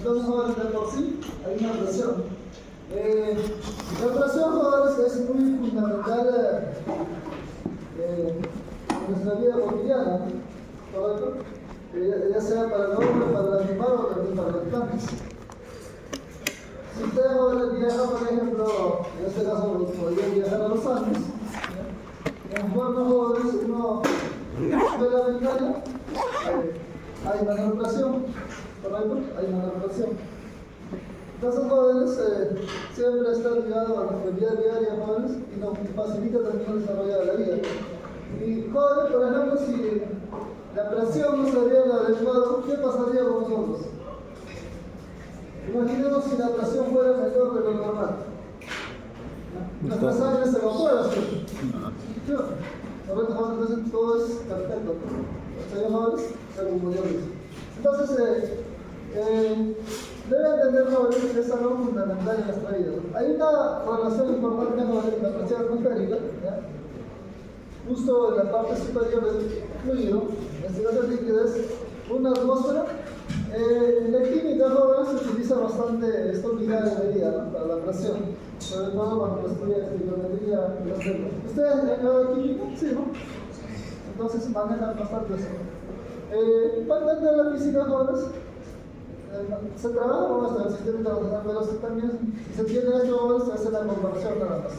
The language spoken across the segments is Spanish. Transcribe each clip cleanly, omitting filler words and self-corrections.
Entonces, jóvenes, de por sí hay una presión. La presión, jóvenes, es muy fundamental en nuestra vida cotidiana, ¿correcto? Ya sea para el hombre, para el animal o también para las plantas. Si ustedes jóvenes viajan, por ejemplo, en este caso podrían viajar a los Andes, en buenos jóvenes uno ve la ventana, hay menor presión, ¿correcto? Hay menor presión. Entonces, jóvenes, siempre están ligados a nuestra vida diaria, jóvenes, y nos facilita también el desarrollo de la vida. Y jóvenes, por ejemplo, si la presión no sería la adecuada, ¿qué pasaría con nosotros? Imaginemos si la presión fuera mayor de lo normal. Nuestra sangre se evapora, ¿cierto? ¿Correcto, jóvenes? Entonces todo es perfecto. ¿Ustedes, jóvenes? Como yo digo. Entonces, deben entender, jóvenes, que es algo fundamental en nuestra vida. Hay una relación importante con la presión atmosférica, ¿ya? Justo en la parte superior del fluido, en este caso el líquido es una atmósfera. En la química, jóvenes, se utiliza bastante esta unidad de medida, ¿no? Para la presión, sobre todo cuando estudian trigonometría. ¿Ustedes han de química? Sí, ¿no? Entonces manejan bastante eso. Para entender la física, jóvenes, se trabaja con nuestro sistema internacional, pero también, si se tiene esto, jóvenes, se hace la comparación nada más.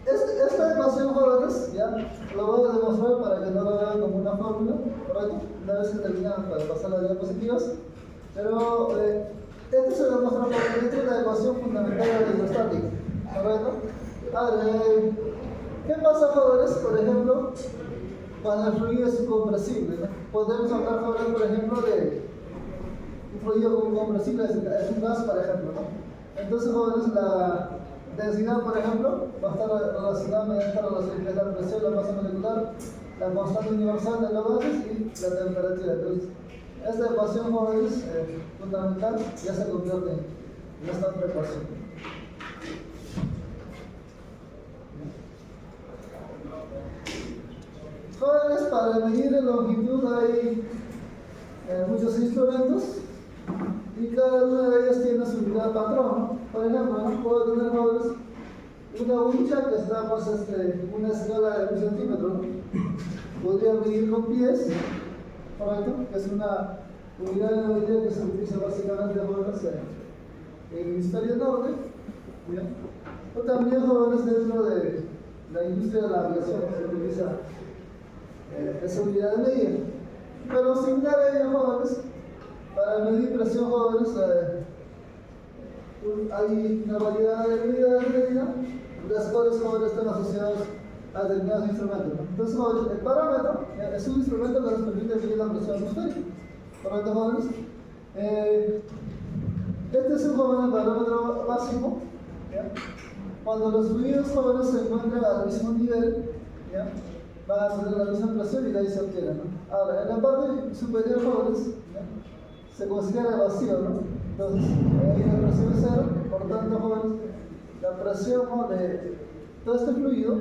Esta ecuación, jóvenes, ya lo voy a demostrar para que no lo vean como una fórmula, ¿correcto? Una vez que terminamos para pasar las diapositivas. Pero esto se demuestra porque esta es la ecuación fundamental de la hidrostática, ¿correcto? ¿Qué pasa, jóvenes, por ejemplo, cuando el fluido es incompresible, ¿no? Podemos hablar, jóvenes, por ejemplo, de un fluido incompresible, es un gas, por ejemplo, ¿no? Entonces, jóvenes, la densidad, por ejemplo, va a estar relacionada mediante la presión, la masa molecular, la constante universal de los gases y la temperatura. Entonces, esta ecuación, jóvenes, fundamental, ya se convierte en esta ecuación. Jóvenes, para medir la longitud hay muchos instrumentos y cada una de ellas tiene su unidad patrón. Por ejemplo, ¿no? Puedo tener, jóvenes, una wincha que está, pues, una escala de 1 centímetro, ¿no? Podría medir con pies, ¿correcto? Que es una unidad de medida que se utiliza básicamente, jóvenes, en el hemisferio norte. ¿Bien? O también, jóvenes, dentro de la industria de la aviación se utiliza esa unidad de medida. Pero similar a ello, jóvenes, para medir presión, jóvenes, hay una variedad de unidades de medida, las cuales, jóvenes, están asociadas a determinados instrumentos, ¿no? Entonces, jóvenes, el parámetro es un instrumento que nos permite medir la presión atmosférica, ¿correcto, jóvenes? Este es un, joven, parámetro básico, ¿ya? Cuando los fluidos, jóvenes, se encuentran al mismo nivel, ¿ya? Van a tener la misma presión y de ahí se obtiene, ¿no? Ahora, en la parte superior, jóvenes, ¿ya? Se considera vacío, ¿no? Entonces, ahí la presión es cero, por tanto, jóvenes, la presión, ¿no?, de todo este fluido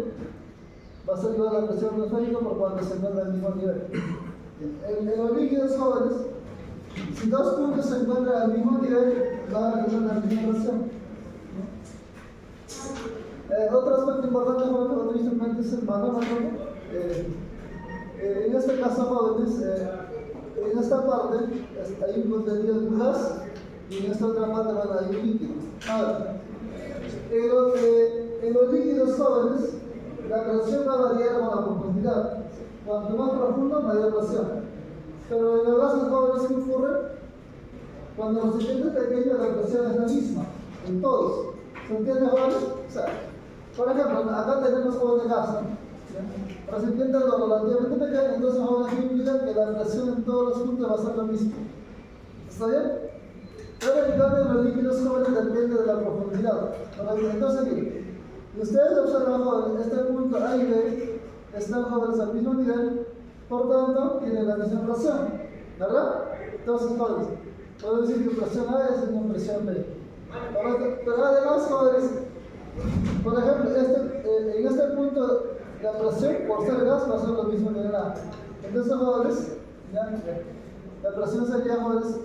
va a ser igual a la presión atmosférica por cuando se encuentra al mismo nivel. En los líquidos, jóvenes, si dos puntos se encuentran al mismo nivel, van a tener la misma presión, ¿no? Otro aspecto importante, jóvenes, otro instrumento es el manómetro. En este caso, jóvenes, en esta parte hay un contenido de gas y en esta otra parte hay un líquido. Ahora, en los líquidos, jóvenes, la presión va a variar con la profundidad. Cuanto más profundo, mayor presión. Pero en los gases, jóvenes, ¿qué ocurre? Cuando los recipientes pequeños, la presión es la misma, en todos. ¿Se entiende, jóvenes? O sea, por ejemplo, acá tenemos, jóvenes, gas, ¿no? Recipientes relativamente pequeños, entonces, jóvenes, implica que la presión en todos los puntos va a ser lo mismo. ¿Está bien? Pero en cambio, los líquidos, jóvenes, depende de la profundidad. Entonces, miren, ustedes observan, jóvenes, este punto A y B están, jóvenes, al mismo nivel, por tanto, tienen la misma presión, ¿verdad? Entonces, jóvenes, puedo decir que presión A es una presión B. Pero además, jóvenes, por ejemplo, en este punto, la presión por ser gas va a ser lo mismo que en el A. Entonces, jóvenes, ¿ya? La presión sería, jóvenes,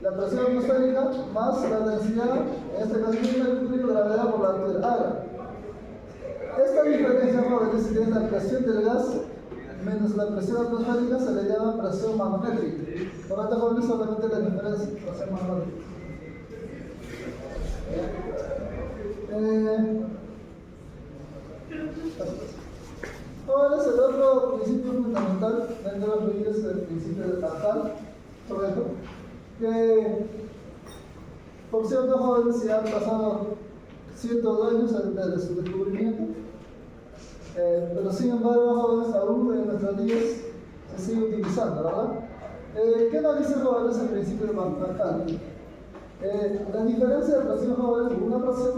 la presión atmosférica más la densidad, en este caso es gravedad por la altura. Ahora, esta diferencia, jóvenes, que es la presión del gas menos la presión atmosférica, se le llama presión manométrica. Por lo tanto, jóvenes, solamente la diferencia, presión manométrica. Jóvenes, el otro principio fundamental dentro de los fluidos es el principio de Pascal, correcto, que por cierto, jóvenes, ya han pasado cientos de años desde su descubrimiento, pero sin embargo, jóvenes, aún en nuestros días se sigue utilizando, ¿verdad? ¿Qué nos dice, jóvenes, el principio de Pascal? La diferencia de presión, jóvenes, una presión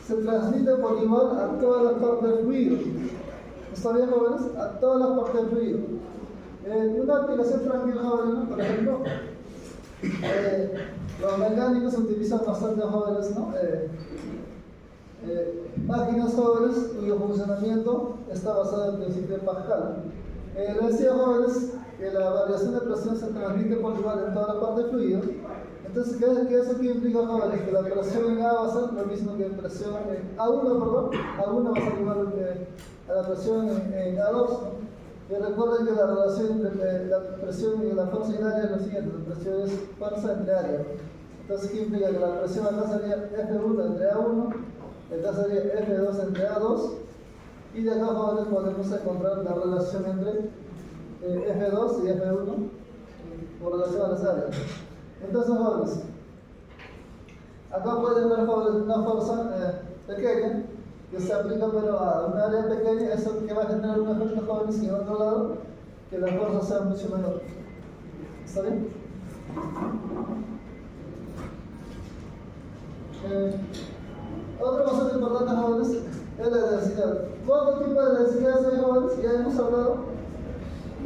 se transmite por igual a todas las partes del fluido. ¿Está bien, jóvenes? A todas las partes del fluido. Una aplicación práctica, jóvenes, por ejemplo, los mecánicos utilizan bastante, jóvenes, ¿no? Máquinas, jóvenes, cuyo funcionamiento está basado en el principio de Pascal. Les decía, jóvenes, que la variación de presión se transmite por igual en toda la parte del fluido. Entonces, ¿qué eso qué implica, jóvenes? Que la presión en A va a ser lo mismo que en presión en A1, perdón. A1 va a ser igual a la presión en A2. Y recuerden que la relación entre la presión y la fuerza en área es lo siguiente: la presión es fuerza entre área. Entonces, ¿qué implica? Que la presión acá sería F1 entre A1, acá sería F2 entre A2, y de acá, jóvenes, podemos encontrar la relación entre F2 y F1 por relación a las áreas. Entonces, jóvenes, acá pueden ver, jóvenes, una fuerza pequeña que se aplica pero a un área pequeña, eso que va a generar un efecto, jóvenes, y en otro lado que la fuerza sea mucho menor. ¿Está bien? Otra cosa importante, jóvenes, es la densidad. ¿Cuántos tipos de densidades hay, jóvenes? Ya hemos hablado.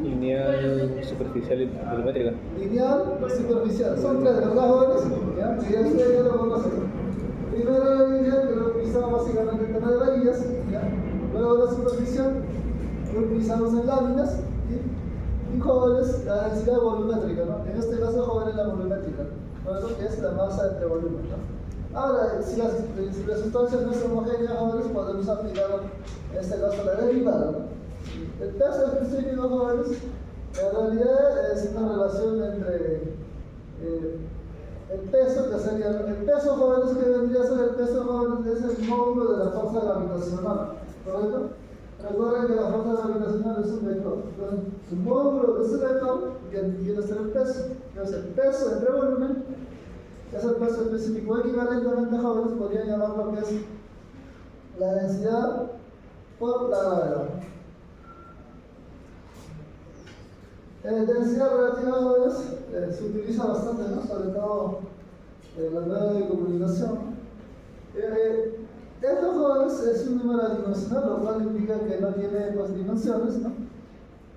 Lineal, superficial y volumétrica. Lineal y superficial. Son tres, ¿verdad, jóvenes? ¿Ya? Y ya ustedes ya lo conocen. Primero la lineal, que lo utilizamos básicamente en tema de varillas, ¿ya? Luego la superficial, que lo utilizamos en láminas, y jóvenes, la densidad volumétrica, ¿no? En este caso, jóvenes, la volumétrica, ¿no? Que es la masa entre volumen, ¿no? Ahora, si las sustancias no son homogéneas, jóvenes, podemos aplicar en este caso la derivada, ¿no? El peso específico, jóvenes, en realidad es una relación entre el peso, que sería el peso, jóvenes, que vendría a ser el peso, jóvenes, es el módulo de la fuerza gravitacional, ¿correcto? Recuerden que la fuerza gravitacional es un vector. Entonces, su módulo de ese vector viene a ser el peso. Entonces, el peso entre volumen es el peso específico. Equivalentemente, jóvenes, podrían llamar lo que es la densidad por la gravedad. Densidad relativa, jóvenes, se utiliza bastante, ¿no? Sobre todo en los medios de comunicación. Esto, jóvenes, es un número adimensional, lo cual indica que no tiene, pues, dimensiones, ¿no?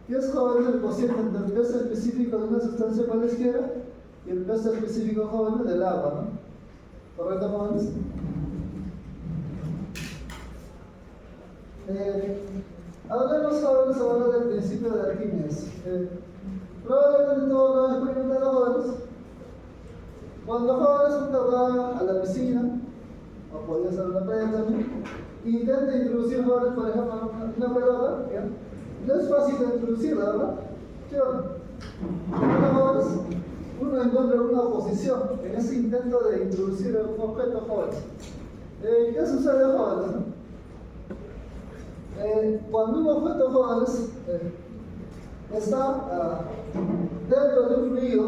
Y es, jóvenes, el cociente entre el peso específico de una sustancia cualesquiera y el peso específico, jóvenes, del agua, ¿no? ¿Correcto, jóvenes? Hablemos, jóvenes, ahora del principio de Arquímedes. Probablemente todos lo han experimentado, jóvenes. Cuando jóvenes uno va a la piscina, o podría ser una playa también, intenta introducir, jóvenes, por ejemplo, una pelota, ¿ya? No es fácil de introducirla, ¿verdad? ¿Sí o no? Bueno, jóvenes, uno encuentra una oposición en ese intento de introducir un objeto, jóvenes. ¿Qué sucede, jóvenes, no? Cuando un objeto, jóvenes, está dentro de un fluido,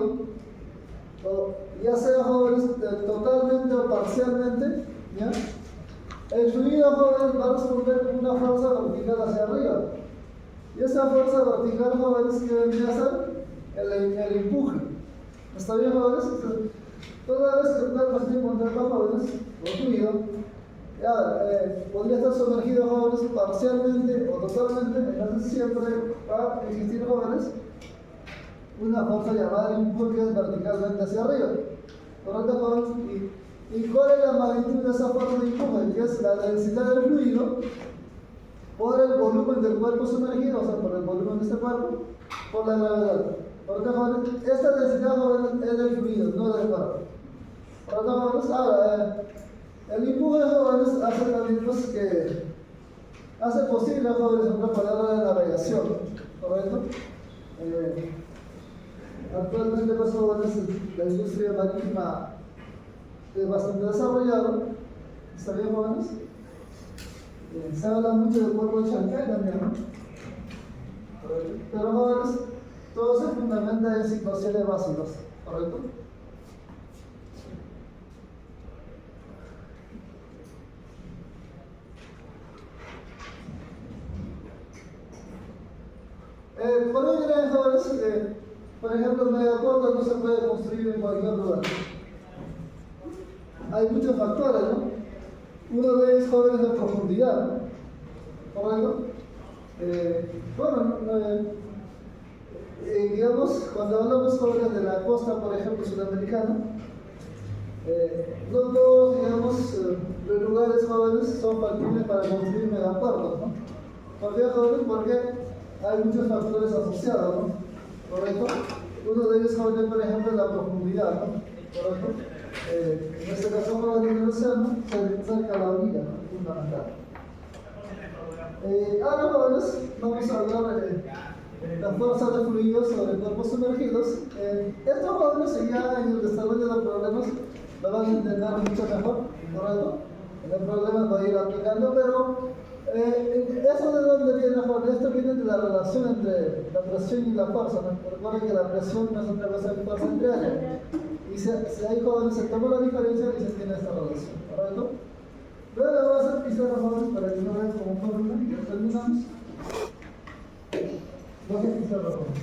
o ya sea, jóvenes, totalmente o parcialmente, ¿ya? El fluido, jóvenes, va a responder con una fuerza vertical hacia arriba. Y esa fuerza vertical, jóvenes, que vendría a ser el empuje. ¿Está bien, jóvenes? Toda vez que un cuerpo esté encontrando, jóvenes, o fluido, ya, podría estar sumergido, jóvenes, parcialmente o totalmente, entonces siempre va a existir, jóvenes, una fuerza llamada empuje, que es verticalmente hacia arriba. ¿Correcto, jóvenes? ¿Y cuál es la magnitud de esa fuerza de empuje? Que es la densidad del fluido por el volumen del cuerpo sumergido, o sea, por el volumen de este cuerpo, por la gravedad. Por lo tanto, jóvenes, esta densidad, jóvenes, es del fluido, no del cuerpo. Por lo tanto, jóvenes, ahora, el empuje, jóvenes, hace también pues, que hace posible, jóvenes, una palabra de navegación, ¿correcto? Actualmente, pues, jóvenes, la industria marítima es bastante desarrollada, ¿está bien, jóvenes? Se habla mucho del cuerpo de Shanghái también, ¿no? Pero, jóvenes, todo se fundamenta en situaciones básicas, ¿correcto? Por ello dirán, jóvenes, que, por ejemplo, el megacorto no se puede construir en cualquier lugar. Hay muchos factores, ¿no? Uno de ellos, jóvenes, es la profundidad, ¿no? ¿Correcto? Bueno, digamos, cuando hablamos, jóvenes, de la costa, por ejemplo, sudamericana, no todos, digamos, los lugares, jóvenes, son factibles para construir megapuertos, ¿no? ¿Por qué, jóvenes? Porque hay muchos factores asociados, ¿no? ¿Correcto? Uno de ellos, jóvenes, por ejemplo, es la profundidad, ¿no? ¿Correcto? En este caso, jóvenes, en el océano, cerca de la orilla, ¿no? Fundamental. Ahora, jóvenes, vamos a hablar de la fuerza de fluidos sobre cuerpos sumergidos. Estos, jóvenes, ya en el desarrollo de problemas lo van a entender mucho mejor, ¿correcto? En el problema voy a ir aplicando, pero ¿eso de dónde viene, jóvenes? Esto viene de la relación entre la presión y la fuerza, ¿no? Recuerden que la presión no es otra cosa que fuerza entre ellas. Y si hay, jóvenes, se toma la diferencia y se tiene esta relación, ¿correcto? Luego vamos a hacer pizarra, jóvenes, para que no vean como fórmula y ya terminamos. Voy a hacer pizarra, jóvenes.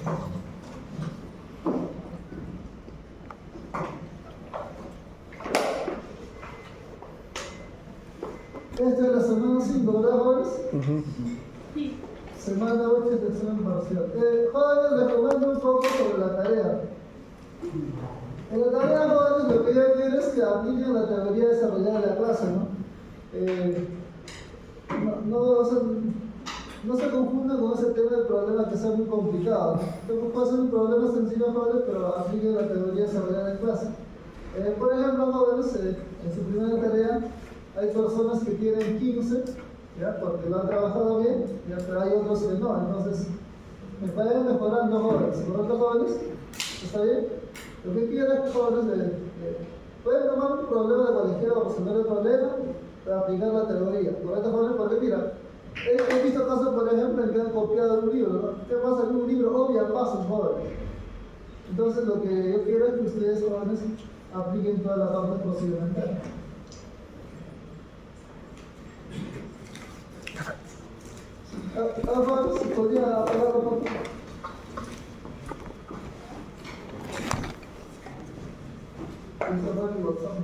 Esta es la semana 5, ¿verdad, jóvenes? Sí. Semana 8 del examen parcial. Jóvenes, les comento un poco sobre la tarea. En la tarea, jóvenes, lo que yo quiero es que apliquen la teoría desarrollada de la clase, ¿no? O sea, no se confundan con ese tema del problema que sea muy complicado. Puede ser un problema sencillo, jóvenes, pero apliquen la teoría desarrollada en clase. Por ejemplo, jóvenes, en su primera tarea, hay personas que tienen 15, ¿ya? Porque lo han trabajado bien, ¿ya? Pero hay otros que no. Entonces, me vayan mejorando, jóvenes. ¿Correcto, jóvenes? ¿Está bien? Lo que quiero es que, jóvenes, pueden tomar un problema de cualquiera o resolver el problema para aplicar la teoría. ¿Correcto, jóvenes? Porque mira, he visto casos, por ejemplo, en que han copiado un libro, ¿no? ¿Qué pasa? En un libro obvia pasos, jóvenes. Entonces, lo que yo quiero es que ustedes, jóvenes, apliquen toda la parte procedimental. Ahora, si podría apagar un poco. Encerrar el WhatsApp.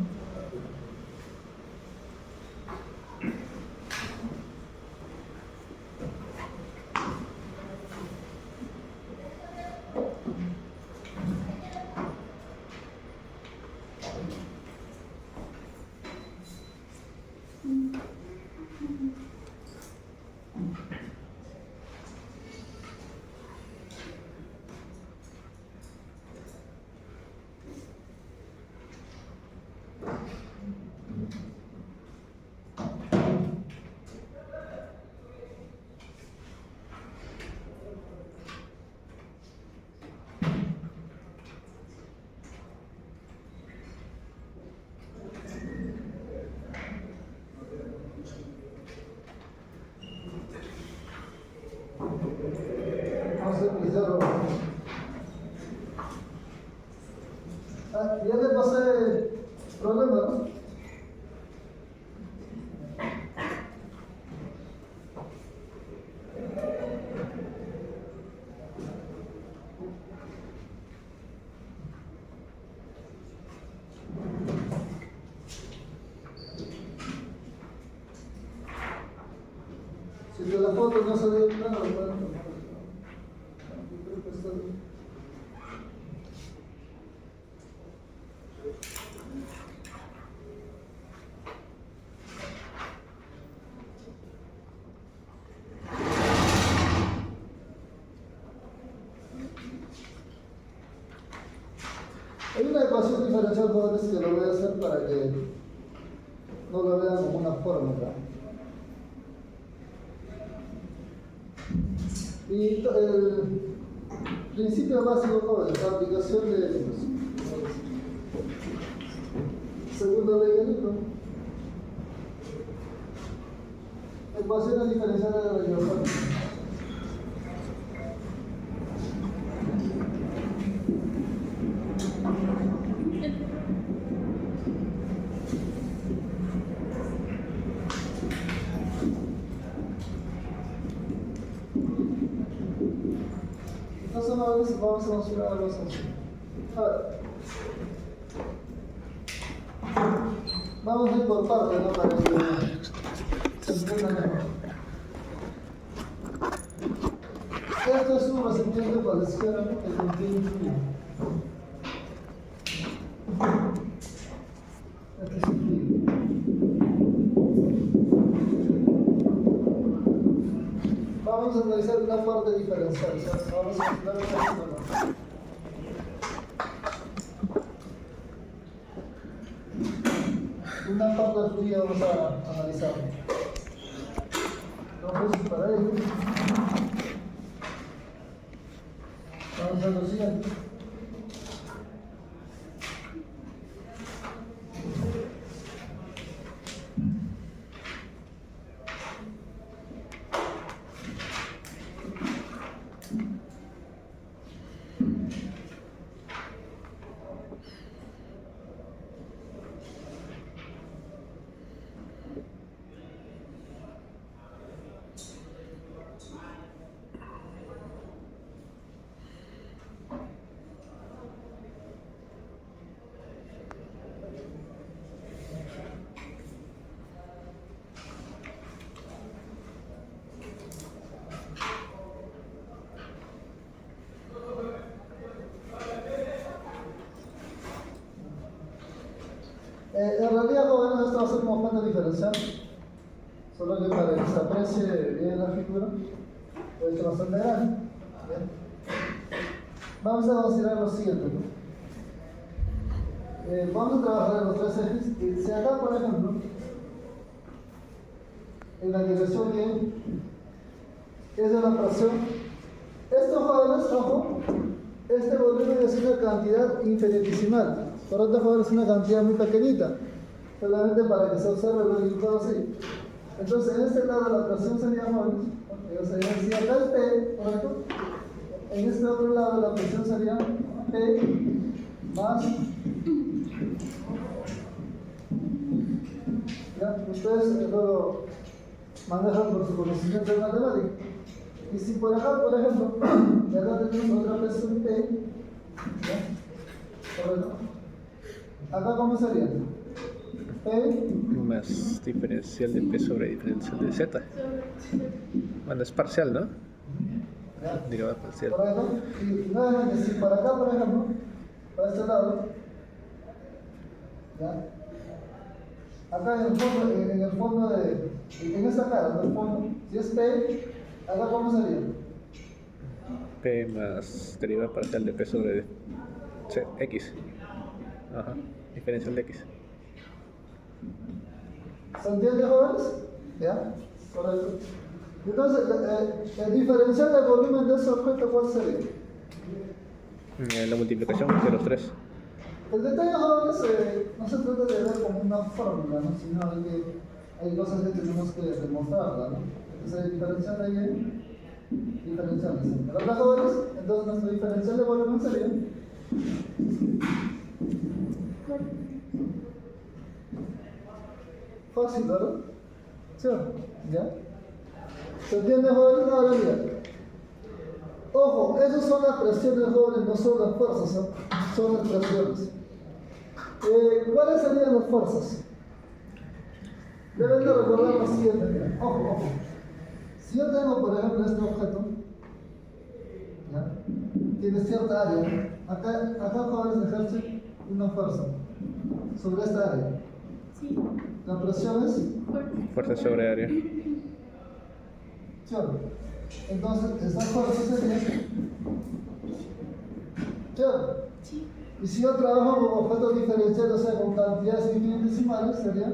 Ya le pasé problema, ¿no? Si de la foto no se ve nada, bueno. Creo que está bien. Hay una ecuación diferencial, jóvenes, que lo voy a hacer para que no lo vean como una fórmula. Y el principio básico, jóvenes, la aplicación de segunda ley de Newton. Ecuaciones diferenciales de la ecuación. Entonces vamos a mostrar algo así. A ver. Vamos a ir por partes, ¿no? Para que se entienda mejor. Esto es un recipiente cualesquiera que contiene fluido. Este es un fluido. Vamos a analizar una parte diferencial. O sea, vamos a analizar una. Una parte del fluido vamos a analizar. Entonces, para ello, vamos a hacer lo siguiente. En realidad, jóvenes, esto va a ser como fuente diferencial, solo que para que se aprecie bien la figura, lo he hecho bastante grande. ¿Bien? Vamos a considerar lo siguiente, ¿no? Vamos a trabajar en los tres ejes, y si acá, por ejemplo, en la dirección Y, es de la presión, estos jóvenes, ojo, este volumen es una cantidad infinitesimal. Por otro lado, es una cantidad muy pequeñita, solamente para que se observe el resultado así. Entonces, en este lado la presión sería jóvenes, o sea, si acá es P, ¿correcto? En este otro lado la presión sería P más. ¿Ya? Ustedes luego manejan por su conocimiento de matemática. Y si por acá, por ejemplo, y acá tenemos otra presión P, ¿ya? ¿Correcto? Acá, ¿cómo sería? P más diferencial de P sobre diferencial de Z. Bueno, es parcial, ¿no? Derivada parcial. Correcto. Y nuevamente, si para acá, por ejemplo, para este lado, ¿ya? Acá en el fondo en esta cara, en el fondo, si es P, acá ¿cómo sería? P más derivada parcial de P sobre X. Ajá, diferencial de X. ¿Se entiende, jóvenes? ¿Ya? Correcto. Entonces, el diferencial del volumen de ese objeto, ¿cuál sería? La multiplicación de los tres. El detalle, jóvenes, no se trata de ver como una fórmula, ¿no? Sino que hay cosas que tenemos que demostrarla, ¿no? Entonces, el diferencial de Y, diferencial de Z. ¿Verdad, jóvenes? Entonces, nuestro diferencial de volumen sería fácil, ¿verdad? ¿Sí? ¿Ya? ¿Se entiende, jóvenes? Ahora mira. Ojo, esas son las presiones, jóvenes, no son las fuerzas, ¿no? Son las presiones. ¿Cuáles serían las fuerzas? Deben de recordar lo siguiente, mira. Ojo. Si yo tengo, por ejemplo, este objeto, ¿ya? Tiene cierta área. Acá jóvenes ejerce una fuerza sobre esta área. Sí. La presión es Fuerza sobre área. ¿cierto? Entonces, esta fuerza sería ¿cierto? Sí. Y si yo trabajo con objetos diferenciales, o sea, con cantidades infinitesimales, sería.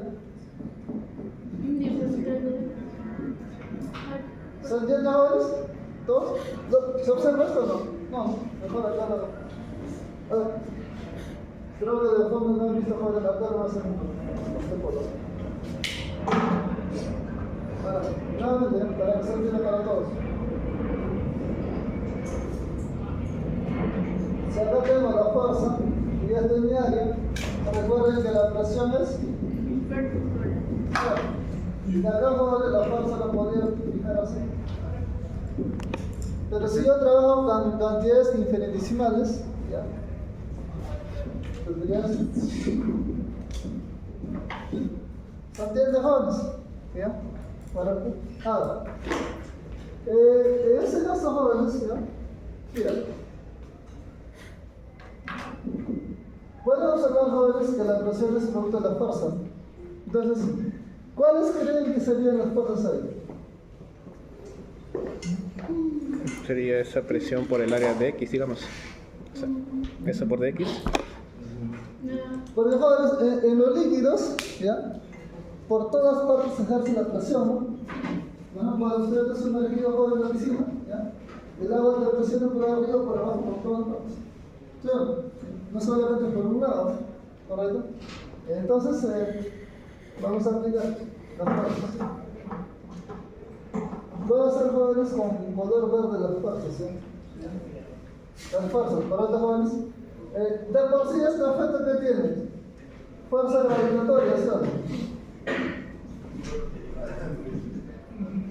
¿Se entiende ahora? ¿Todos? ¿Se observa esto o no? No, mejor acá no. A ver. Creo que de fondo no han visto jóvenes, acá lo va a hacer nuevamente, para que se entienda para todos. Si acá tengo la fuerza y esta es mi área, recuerden que la presión es. Y de acá la fuerza la podría fijar así. Pero si yo trabajo con cantidades infinitesimales, ya. Tendría así. ¿Se entiende, jóvenes? ¿Ya? Ahora, en ese caso, jóvenes, ¿ya? Mira. Pueden observar, jóvenes, que la presión es producto de la fuerza. Entonces, ¿cuáles creen que serían las fuerzas ahí? Sería esa presión por el área de X, digamos. O sea, eso por dx. Porque, jóvenes, en los líquidos, ¿ya? Por todas partes se ejerce la presión, ¿no? Bueno, cuando ustedes están sumergidos, jóvenes, en la piscina, ¿ya? El agua te presiona por arriba, por abajo, por todas partes. Claro, no solamente por un lado, ¿correcto? Entonces, vamos a aplicar las fuerzas. Voy a hacer, jóvenes, con color verde las fuerzas, ¿sí? Las fuerzas, ¿correcto, jóvenes? De por sí, este objeto que tiene fuerza gravitatoria, ¿sabes?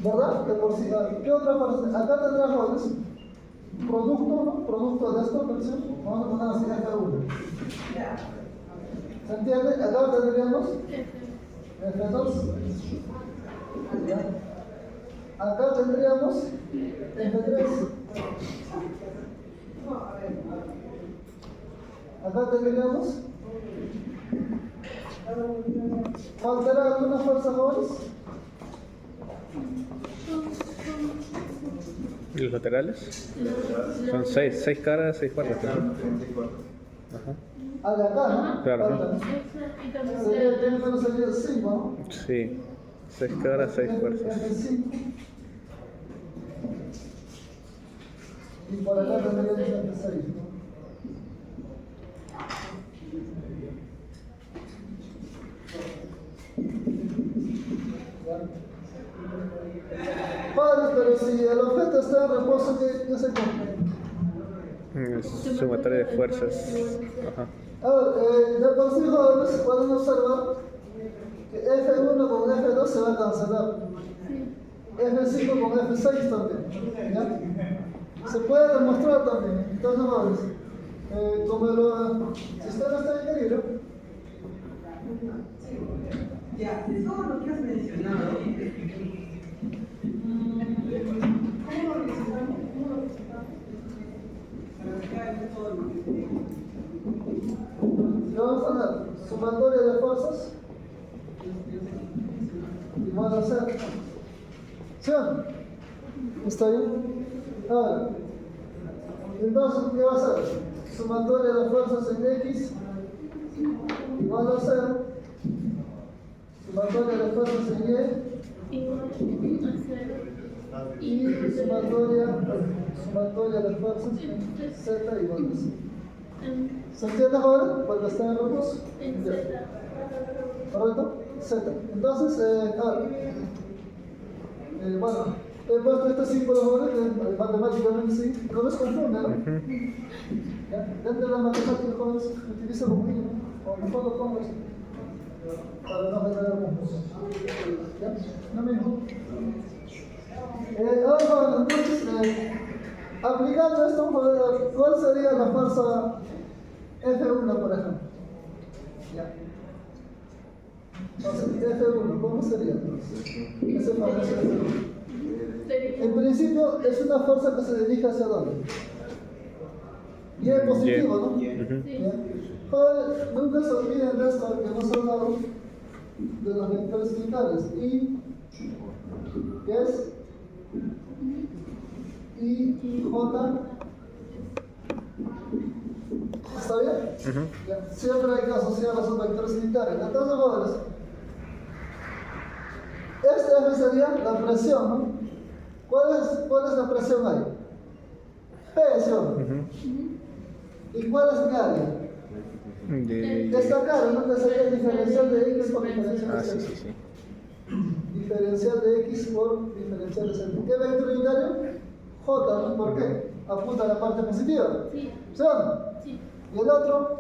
¿Verdad? De por sí. ¿Qué otra fuerza? Acá tendrá, jóvenes, producto, ¿no? Producto de esta presión. Vamos a poner así F1. ¿Se entiende? Acá tendríamos F2. ¿Ya? Acá tendríamos F3. Acá tendríamos. ¿Faltará alguna fuerza, jóvenes? ¿Y los laterales? Son 6 caras, 6 fuerzas. Ajá. Ah, de acá, ¿no? Claro. Sería 5, ¿no? Sí, 6 caras, 6 fuerzas. F5. Y por acá tendríamos F6, ¿no? Padre, pero si el objeto está en reposo, ¿qué se cumple? Sumatoria de fuerzas. Ajá. A ver, de por sí, jóvenes, pueden observar que F1 con F2 se va a cancelar. F5 con F6 también. ¿Ya? Se puede demostrar también. Entonces, jóvenes, como el sistema está en equilibrio. Ya, de todo lo que has mencionado, ¿cómo lo representamos? Para dejar todo lo que se Le vamos a dar sumatoria de fuerzas igual a 0. ¿Sí o no? ¿Está bien? Ahora, entonces, ¿qué va a ser? Sumatoria de fuerzas en X igual a 0. Sumatoria de fuerzas en Y. Y sumatoria de fuerzas en Z igual a 0. ¿Se entiende ahora? Porque está en reposo. ¿Correcto? Z. Entonces, ahora, bueno, he puesto este símbolo ahora que matemáticamente sí, no les confunde, ¿no? ¿Ya? Dentro de la matemática, jóvenes, utiliza lo mismo, o mejor lo pongo así, para no generar confusión. ¿Ya? Lo mismo. Ahora, jóvenes, entonces, aplicando esto, ¿cuál sería la fuerza F1, por ejemplo? ¿Ya? Entonces, F1, ¿cómo sería entonces? Ese famoso F1. En principio, es una fuerza que se dirige hacia dónde. Y es positivo, ¿no? Joder, nunca se olviden de esto que hemos hablado de los vectores unitarios. Y, ¿qué es? Y, J. ¿Está bien? Ujú. Ya, siempre hay que asociar los vectores unitarios. Entonces, jóvenes, esta F sería la presión, ¿no? ¿Cuál es la presión ahí? P, ¿sí o no? Ujú. ¿Y cuál es mi área? Esta cara, ¿no? Que sería el diferencial de X por diferencial de Ah, sí, Z. sí, sí. Diferencial de X por diferencial de Z. ¿Qué vector unitario? J, ¿no? ¿Por qué? Apunta a la parte positiva. Sí. ¿Sí o no? Sí. ¿Y el otro?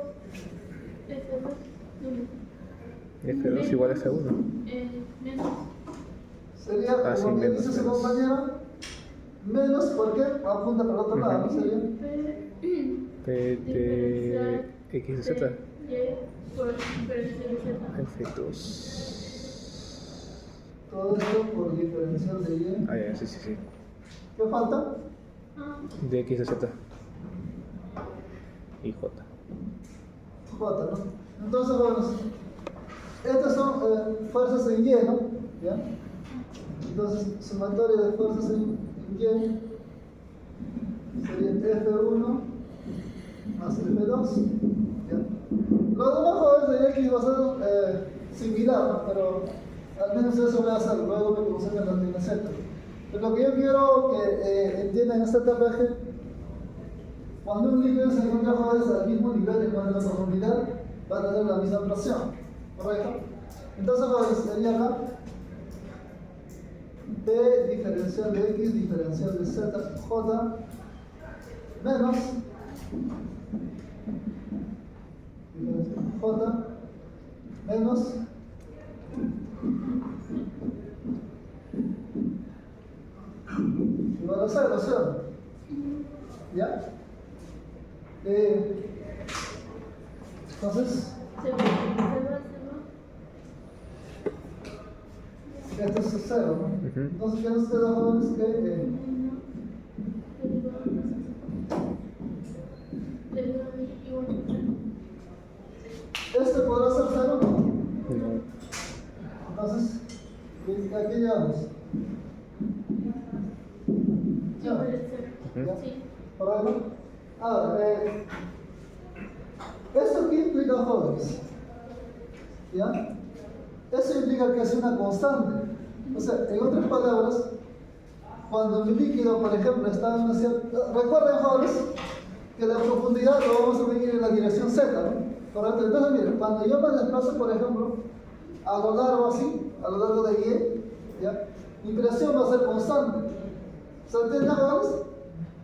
F2 igual a F1. Menos. Sería, Ah, sí, como bien menos, dice su menos. compañero, menos porque apunta para el otro lado, ¿no? Sería P de X de Z. Y por diferencial de Z. F2. todo esto por diferencial de Y. Ah, ya, sí, sí, sí. ¿Qué falta? De X de Z. Y J. J, ¿no? Entonces, bueno, estas son fuerzas en Y, ¿no? ¿Ya? Entonces, sumatoria de fuerzas en Y sería F1 más F2. ¿Ya? Lo demás, jóvenes, de X va a ser similar, ¿no? Pero al menos eso voy a hacer, luego me concentro en la Z. Pero lo que yo quiero que entiendan en esta etapa es que cuando un líquido se encuentra, jóvenes, al mismo nivel en cuanto a la profundidad, va a tener la misma presión, ¿correcto? Entonces, jóvenes, sería acá P diferencial de X diferencial de Z, J menos J menos igual a 0, ¿sí o no? ¿Ya? Entonces, esto es 0, ¿no? Ujú. Entonces, ¿qué nos queda, jóvenes? Que este podrá ser 0, ¿no? No. Entonces, aquí llegamos. ¿Ya? ¿Ya? ¿Correcto? Ahora, ¿esto qué implica, jóvenes? ¿Ya? Eso implica que es una constante. O sea, en otras palabras, cuando mi líquido, por ejemplo, está en una cierta... Recuerden, jóvenes, que la profundidad lo vamos a medir en la dirección Z, ¿no? ¿Correcto? Entonces, miren, cuando yo me desplazo, por ejemplo, a lo largo así, a lo largo de Y, ¿ya? Mi presión va a ser constante. ¿Se entiende, jóvenes?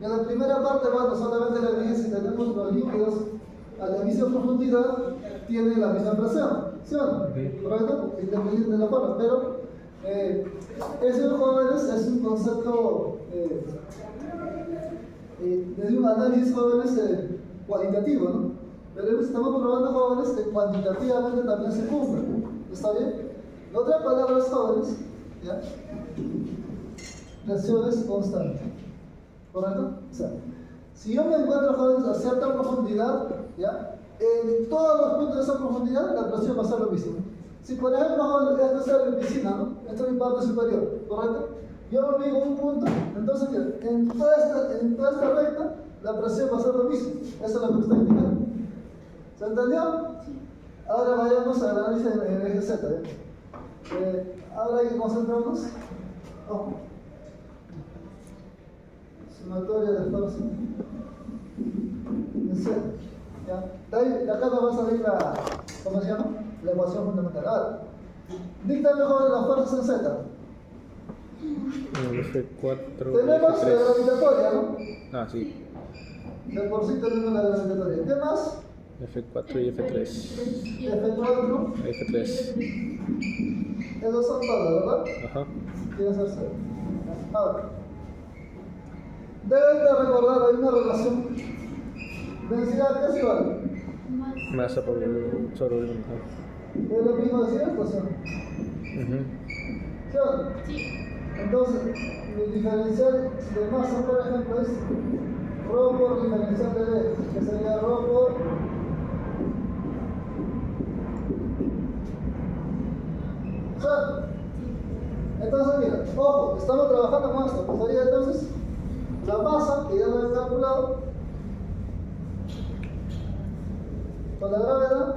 En la primera parte, bueno, solamente le dije si tenemos los líquidos a la misma profundidad, tienen la misma presión, ¿sí o no? ¿Correcto? Independiente de la forma, pero eso, jóvenes, es un concepto de un análisis, jóvenes, cualitativo, ¿no? Pero estamos probando, jóvenes, que cuantitativamente también se cumple, ¿está bien? En otras palabras, jóvenes, ¿ya? Presión es constante, ¿correcto? O sea, si yo me encuentro, jóvenes, a cierta profundidad, ¿ya? En todos los puntos de esa profundidad, la presión va a ser lo mismo. Si, por ejemplo, jóvenes, esto es mi piscina, ¿no? Esto es mi parte superior, ¿correcto? Yo me ubico en un punto, entonces, en toda esta recta, la presión va a ser lo mismo. Eso es lo que me está indicando. ¿Se entendió? Ahora vayamos al análisis en el eje Z, ¿ya? Ahora hay que concentrarnos. Ojo. Sumatoria de fuerza en Z. ¿Ya? De acá nos va a salir la, ¿cómo se llama? La ecuación fundamental. Ahora, dicta mejor las fuerzas en Z. F4 Tenemos la F3. gravitatoria, ¿no? Ah, sí. De por sí tenemos la gravitatoria. ¿Qué más? F4 y F3. F4, F3. esos son todas, ¿verdad? Ajá. Tiene que ser 0. Ahora, deben de recordar, hay una relación. Densidad, ¿qué es igual? Masa por sobre volumen. ¿Es lo mismo de siempre, pues? Ujú. ¿Sí o no? Entonces, mi diferencial de masa, por ejemplo, es ρ por diferencial de D, que sería ρ por ¿sí? Entonces, mira, ojo, estamos trabajando con esto. Pues sería entonces la masa, que ya lo he calculado, Con la gravedad,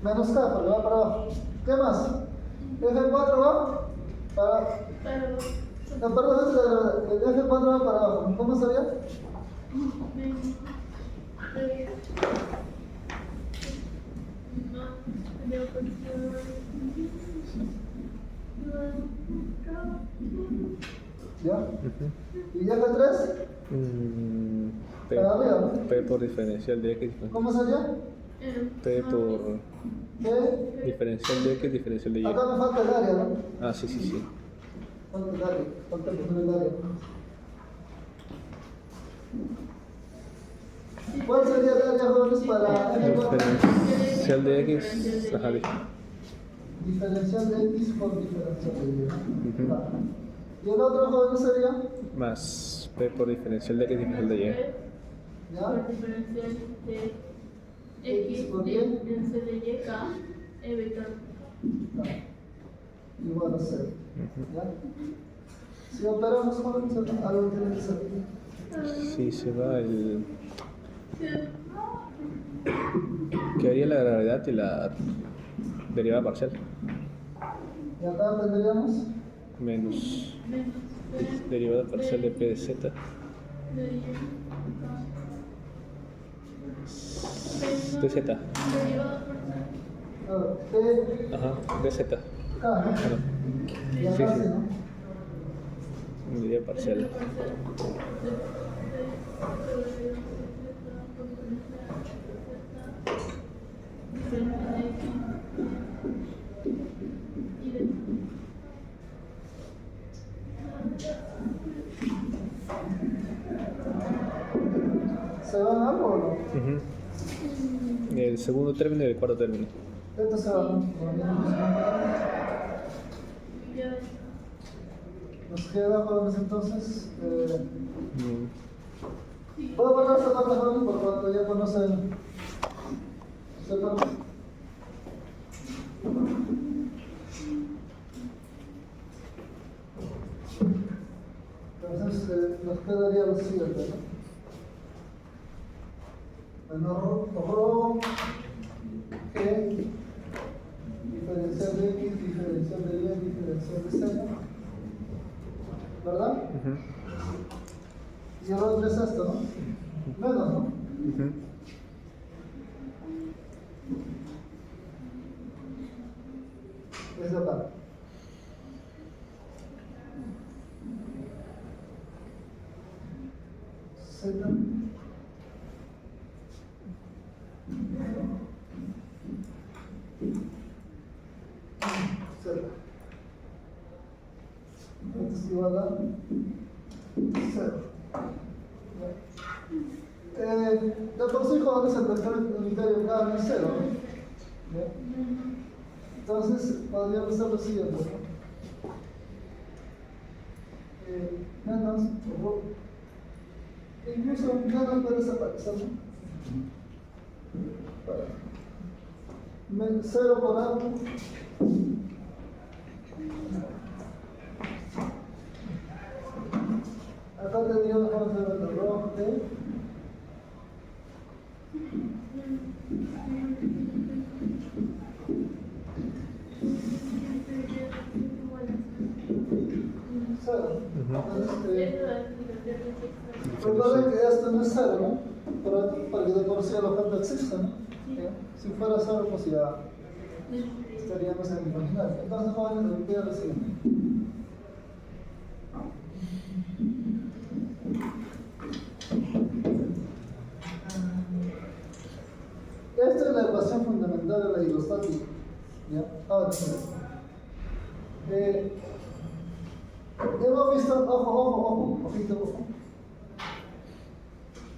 menos K, porque va para abajo. ¿Qué más? F4 va para... Para los. No, perdón, es la gravedad. El F4 va para abajo. ¿Cómo sería? ¿Ya? ¿Y F3? P, Para arriba, ¿no? P por diferencial de X. ¿Cómo sería? P por P. diferencial de X, diferencial de Y. Acá me falta el área, ¿no? Ah, sí, sí, sí. Falta el área. Falta poner el área. ¿Cuál sería el área, jóvenes, para Diferencial de X. Ajá, diferencial de X por diferencial de Y? Ujú. Vale. ¿Y el otro, jóvenes, sería? Más P por diferencial de X, diferencial de Y. ¿Ya? Por diferencial de X, ¿Por qué? diferencial de Y, K, E vector. Igual a 0. ¿Ya? Si operamos, jóvenes, algo tiene que ser. Sí, se va el. Quedaría la gravedad y la derivada parcial. Y acá tendríamos Menos Menos derivada parcial de P de Z. de Y, De Z. derivada parcial. a ver, P, Ajá, de Z. K, ¿no? Ah, Y Sí, acá sí. sí, ¿no? Derivada parcial. ¿Se van algo o no? Ujú. El segundo término y el cuarto término. Esto se va, ¿no? Nos queda, jóvenes, entonces. ¿Puedo borrar esta parte, jóvenes, por cuanto ya conocen esta parte? Entonces, nos quedaría lo siguiente, ¿no? Bueno, rho, G, diferencial de X, diferencial de Y, diferencial de Z, ¿verdad? Ujú. Y el otro es esto, ¿no? Menos, ¿no? Ujú. Es de acá. Z. Z. Esto es igual a 0. De por sí, jóvenes, el vector unitario cada es 0, ¿no? ¿Ya? Entonces, podríamos hacer lo siguiente, ¿no? Menos, incluso menos puede desaparecer, ¿no? 0 por algo. Acá tendríamos, vamos a ver el rojo de cero. Entonces, recuerden que esto no es cero, ¿no? Para que de por sí el objeto exista, ¿no? ¿Ya? Si fuera cero, pues ya estaríamos en el imaginario. Entonces, jóvenes, lo que queda es lo siguiente. Esta es la ecuación fundamental de la hidrostática. ¿Ya? Ahora, hemos visto, ojito, ojo.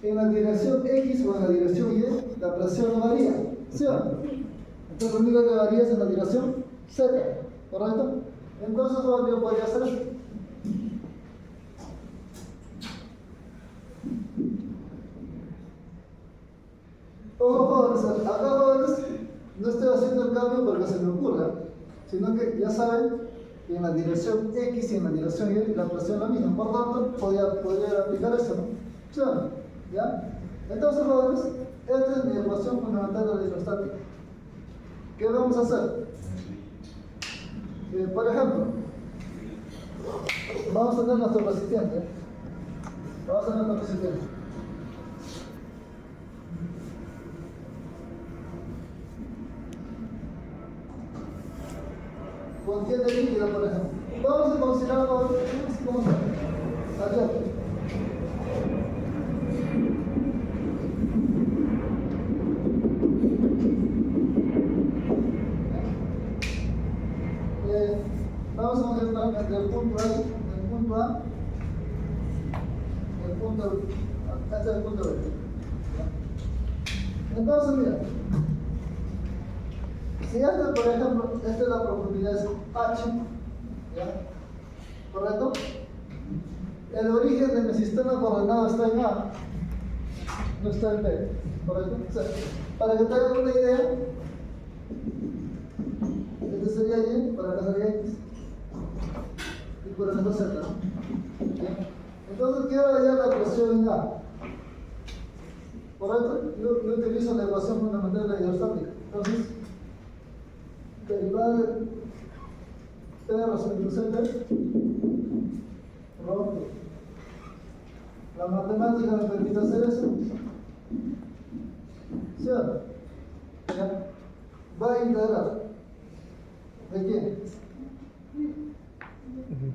En la dirección X o en la dirección Y, la presión no varía, ¿sí o no? Entonces, lo único que varía es en la dirección Z, ¿correcto? Entonces, ¿cómo yo podría hacer esto? Ojo, jóvenes, acá, jóvenes, no estoy haciendo el cambio porque se me ocurra, sino que ya saben y en la dirección X y en la dirección Y la presión es la misma. Por tanto, podría aplicar esto, ¿no? ¿Sí o no? ¿Ya? Entonces, jóvenes, esta es mi ecuación fundamental de la hidrostática. ¿Qué vamos a hacer? Por ejemplo, vamos a tener nuestro recipiente. Vamos a tener nuestro recipiente. Contiene líquido, por ejemplo. Vamos a considerarlo así como abierto. Vamos a considerar entre el punto A, el punto este es el punto B. Entonces, mira, si este, por ejemplo, esta es la profundidad es H, ¿ya? ¿Correcto? El origen de mi sistema coordenado está en A, no está en B, ¿correcto? O sea, para que te hagan una idea, este sería Y, para acá sería X, y por ejemplo Z, ¿no? ¿Ya? Entonces quiero hallar la presión en A, ¿correcto? Yo utilizo la ecuación fundamental de la hidrostática. Entonces, derivada de P representa Rho. La matemática me permite hacer eso. ¿Sí o no? ¿Ya? Va a integrar. ¿De quién?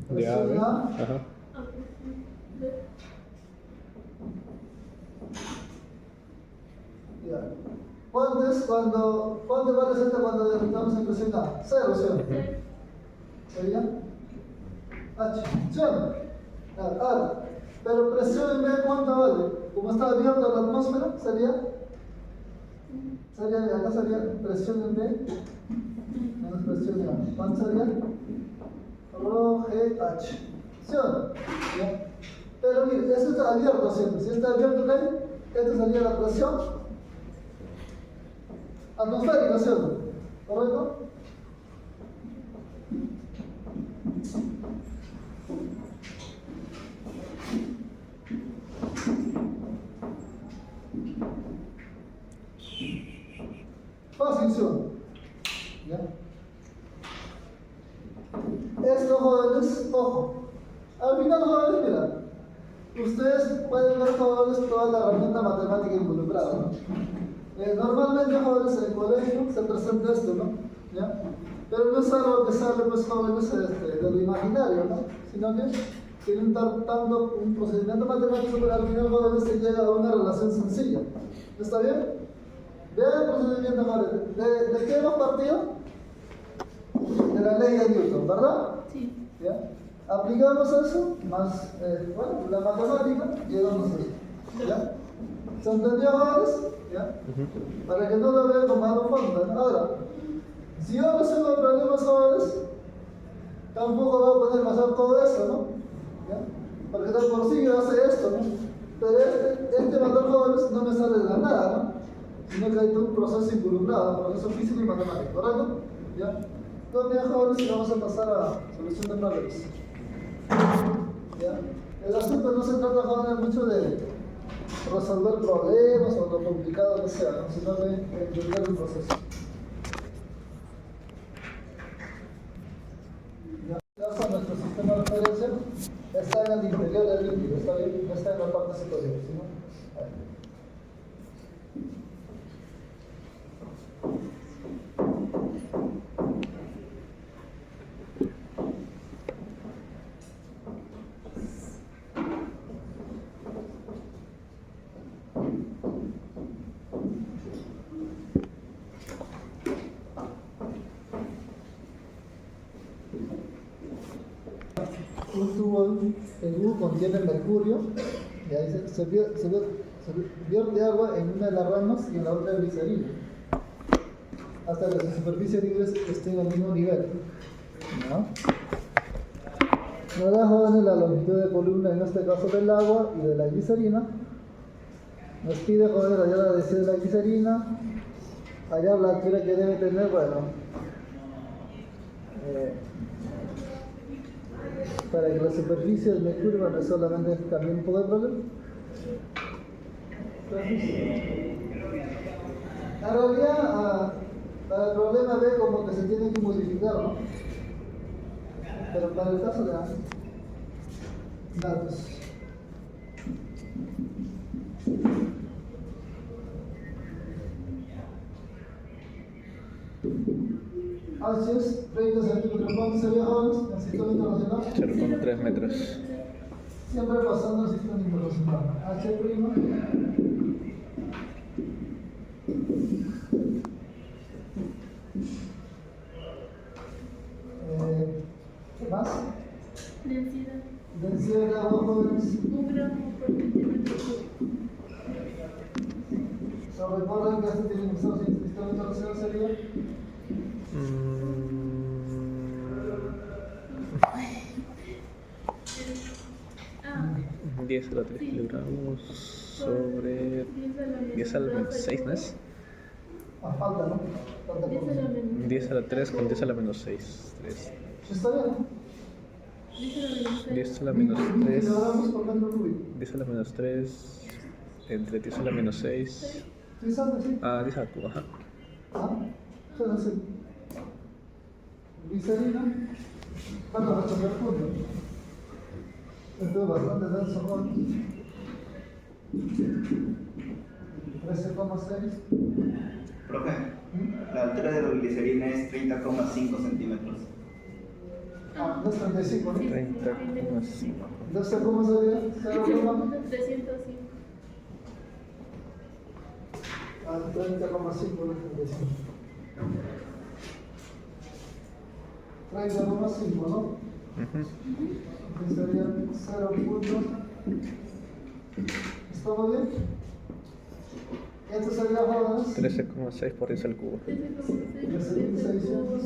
De A, ¿ves? Ajá. Ya. ¿Cuánto vale Z cuando derrotamos en presión A? 0, ¿sí o no? ¿Sería? H. ¿Sí o no? Ahora, pero presión en B, ¿cuánto vale? Como está abierta la atmósfera, acá sería presión en B menos presión en A. ¿Cuánto sería? Rho G H. ¿Sí o no? ¿Ya? Pero mire, esto está abierto siempre. Si está abierto, ¿qué? Esta sería la presión atmosférica, ¿sí o no? ¿Correcto? Fácil, ¿sí o no? ¿Ya? Esto, jóvenes, ojo. Al final, jóvenes, mira, ustedes pueden ver, jóvenes, toda la herramienta matemática involucrada, ¿no? Normalmente, jóvenes, en el colegio se presenta esto, ¿no? ¿Ya? Pero no es algo que sale, pues, jóvenes, de lo imaginario, ¿no? Sino que tienen tanto un procedimiento matemático, pero al final, jóvenes, se llega a una relación sencilla. ¿Está bien? Vean el procedimiento, jóvenes. ¿De qué hemos partido? De la ley de Newton, ¿verdad? Sí. ¿Ya? Aplicamos eso, más, bueno, la matemática, llegamos a eso. ¿Ya? ¿Se entendió, jóvenes? ¿Ya? Para que no lo vean como algo fácil. Ahora, si yo resuelvo problemas jóvenes, tampoco voy a poder pasar todo eso, ¿no? ¿Ya? Porque de por sí yo hace esto, ¿no? Pero este valor jóvenes no me sale de la nada, ¿no? Sino que hay todo un proceso involucrado, un proceso físico y matemático, ¿correcto? ¿Ya? Entonces, jóvenes, vamos a pasar a solución de problemas. ¿Ya? El asunto no se trata, jóvenes, mucho de resolver problemas o lo complicado que sea, ¿no? Sino de entender el proceso. Ya está nuestro sistema de referencia, está en el interior del líquido, está bien, no está en la parte superior, ¿sí, no? Un tubo en U contiene mercurio y ahí se vierte agua en una de las ramas y en la otra glicerina hasta que su superficie libre esté en el mismo nivel, ¿no? Nos da, jóvenes, la longitud de columna, en este caso del agua y de la glicerina. Nos pide, jóvenes, hallar la densidad de la glicerina, hallar la altura que debe tener, bueno, para que la superficie del mercurio, bueno, solamente cambie un poco el problema. Entonces, en realidad, para el problema B como que se tiene que modificar, ¿no? Pero para el caso de A, datos. H es 30 centímetros. ¿Cuánto sería jóvenes en el sistema internacional? 0,3 metros. Siempre pasando al sistema internacional. H'. ¿Qué más? Densidad. Densidad de agua, jóvenes. 1 gramo por centímetro cúbico. So, recuerden que este tiene que ser el sistema internacional sería Ah, 10 a la 3 kilogramos sobre 10 a la menos 6, ¿no es? a falta, ¿no? Falta 10 a la menos 10 a la 3 con 10 a la menos 6. 3. Está bien, ¿no? 10 a la menos 6. 10 a la menos 3. Kilogramos por metro cúbico. 10 a la menos 3. Entre 10 a la menos 6. ¿Sí sabes? Sí. Ah, 10 al cubo, ajá. Ah, eso es así. Glicerina. Bueno, va a chocar punto. Esto es bastante denso, ¿no? 13,6. Profe, la altura de la glicerina es 30,5 centímetros. Ah, 235, ¿no? 30,5. Entonces, ¿cómo sería? 0,5. 305. Ah, 30,5, no 35. 30,5, ¿no? Que serían 0 puntos. ¿Estamos bien? Esto sería jóvenes. 13,6 por 10 al cubo. 13.600.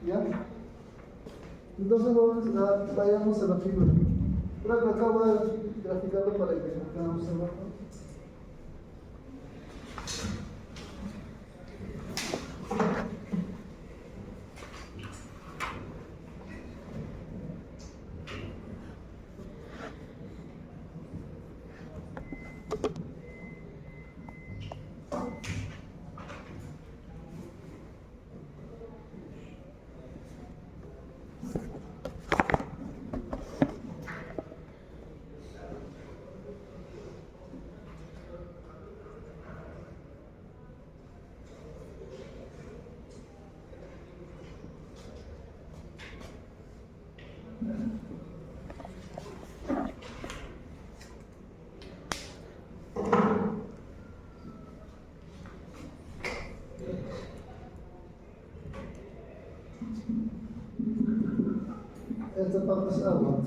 ¿Ya? Entonces vayamos a la figura. Creo que acabo de graficarlo para que podamos observarlo. Esta parte es agua.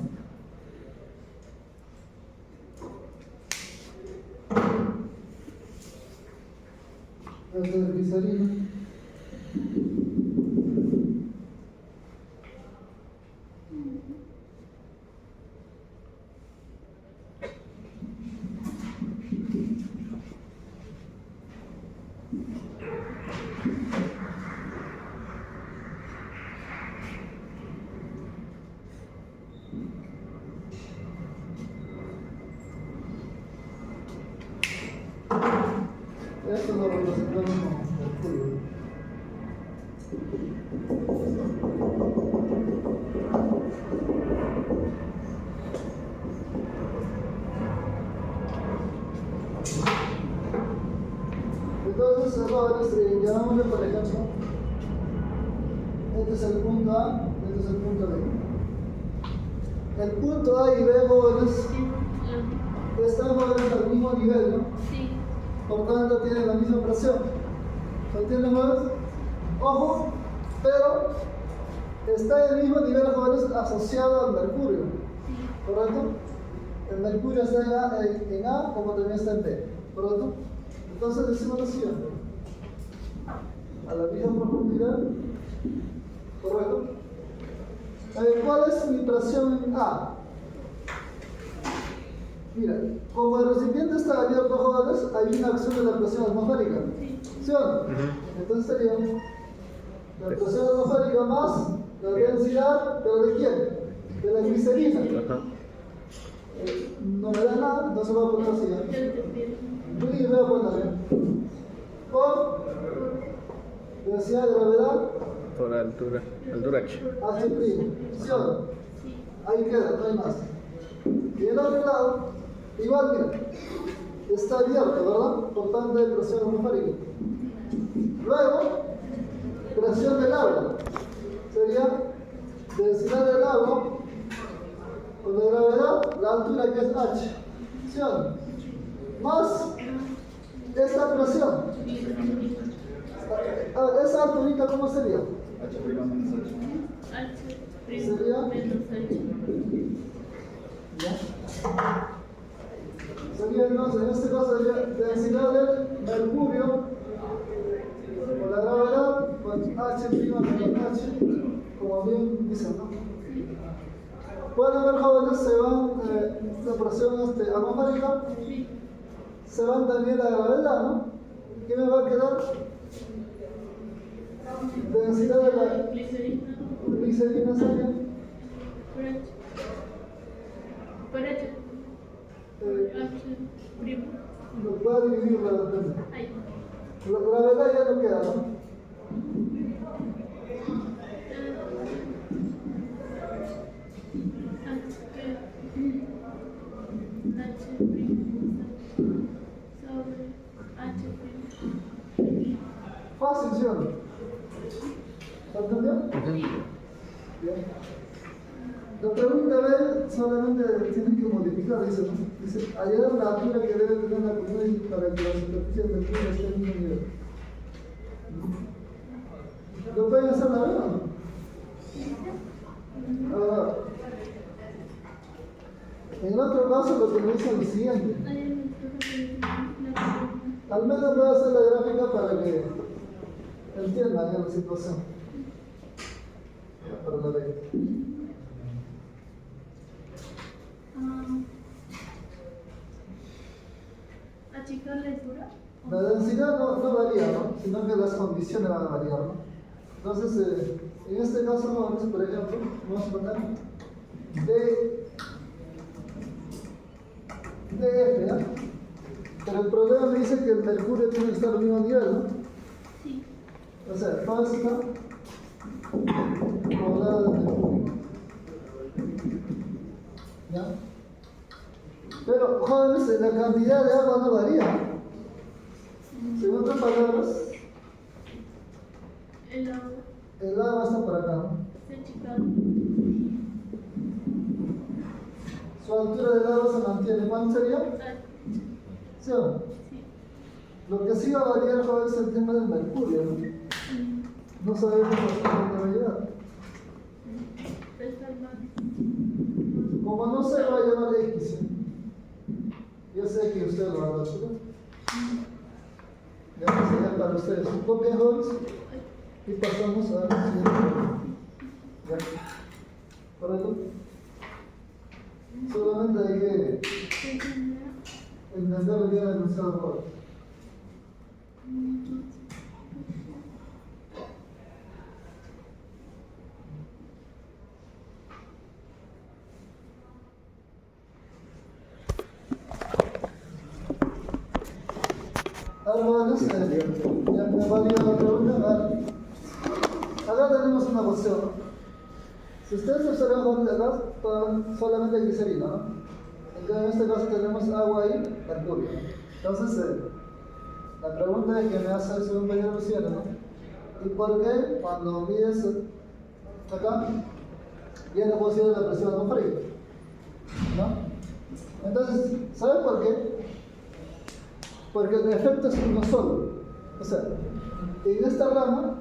Esta es glicerina. Esto lo representamos como mercurio. Entonces, jóvenes, llamámosle por ejemplo, este es el punto A, este es el punto B. El punto A y B, jóvenes, están jóvenes al mismo nivel, ¿no? Sí. Por tanto, tienen la misma presión. ¿Se entiende, jóvenes? Ojo, pero está en el mismo nivel, jóvenes, asociado al mercurio. ¿Correcto? El mercurio está en A como también está en B. ¿Correcto? Entonces decimos lo siguiente. A la misma profundidad. ¿Correcto? ¿Cuál es mi presión en A? Mira, como el recipiente está abierto, jóvenes, hay una acción de la presión atmosférica. ¿Sí o no? Entonces sería la presión atmosférica más La densidad, ¿pero de quién? De la glicerina. Ajá. No me da nada, entonces voy a poner así. Yo te pido. Y voy a poner por densidad de gravedad Por altura. Altura H. H'. ¿Sí o no? Sí. Ahí queda, no hay más. Y el otro lado, igual mira, está abierto, ¿verdad? Por tanto de presión atmosférica. Luego, presión del agua. Sería densidad del agua con la gravedad, la altura que es H. ¿Sí o no? Más esta presión. Esa alturita, ¿cómo sería? H' menos H. H' Sería- menos H. ¿Ya? Sería entonces, en este caso sería densidad del mercurio por la gravedad con H' menos H, como bien dicen, ¿no? Pueden ver, jóvenes, se van la presión atmosférica, Sí. se van también la gravedad, ¿no? ¿Qué me va a quedar? Densidad de la Glicerina. glicerina sería Por H. Por H. H'. lo va a dividir la gravedad. Ahí. La gravedad ya no queda, ¿no? Fácil, ¿sí o no? ¿Entendió? Bien. La pregunta B solamente tiene que modificar, dice, ¿no? Dice, hallar la altura que debe tener la columna para que la superficie del mercurio esté en el mismo nivel. ¿Lo pueden hacer la B o no? Ahora, en el otro caso lo que me dice es lo siguiente. Al menos voy a hacer la gráfica para que entiendan ya la situación. Ya, para la B. ¿Achicar la altura? La densidad no varía, ¿no? Sino que las condiciones van a variar, ¿no? Entonces, en este caso, vamos, por ejemplo, vamos a poner DF, ¿ya? Pero el problema me dice que el mercurio tiene que estar al mismo nivel, ¿no? Sí. O sea, todo está poblado de mercurio. ¿Ya? Pero, jóvenes, la cantidad de agua no varía. En otras palabras, El agua el agua está por acá, ¿no? se ha achicado. Su altura del agua se mantiene. ¿Cuánto sería? Ah, ¿Sí o no? sí. Lo que sí va a variar, joven, es el tema del mercurio, ¿no? No sabemos hasta dónde va a llegar. Está mal. Como no se va a llamar X, ¿sí? Yo sé que usted lo va a dar, ¿no? Ya va a enseñar para ustedes. Copian, jóvenes, y pasamos a la siguiente pregunta. ¿Ya? ¿Correcto? Solamente hay que entender bien el enunciado, joven. Ahora, jóvenes, ya me va a ir la pregunta. Acá tenemos una cuestión, ¿no? Si ustedes observan, jóvenes, acá solamente glicerina, ¿no? En este caso tenemos agua y mercurio. Entonces, la pregunta que me hace el segundo compañero Luciano, ¿no? ¿Y por qué cuando mides acá viene posible la presión atmosférica? ¿No? Entonces, ¿sabe por qué? Porque el efecto es uno solo. O sea, en esta rama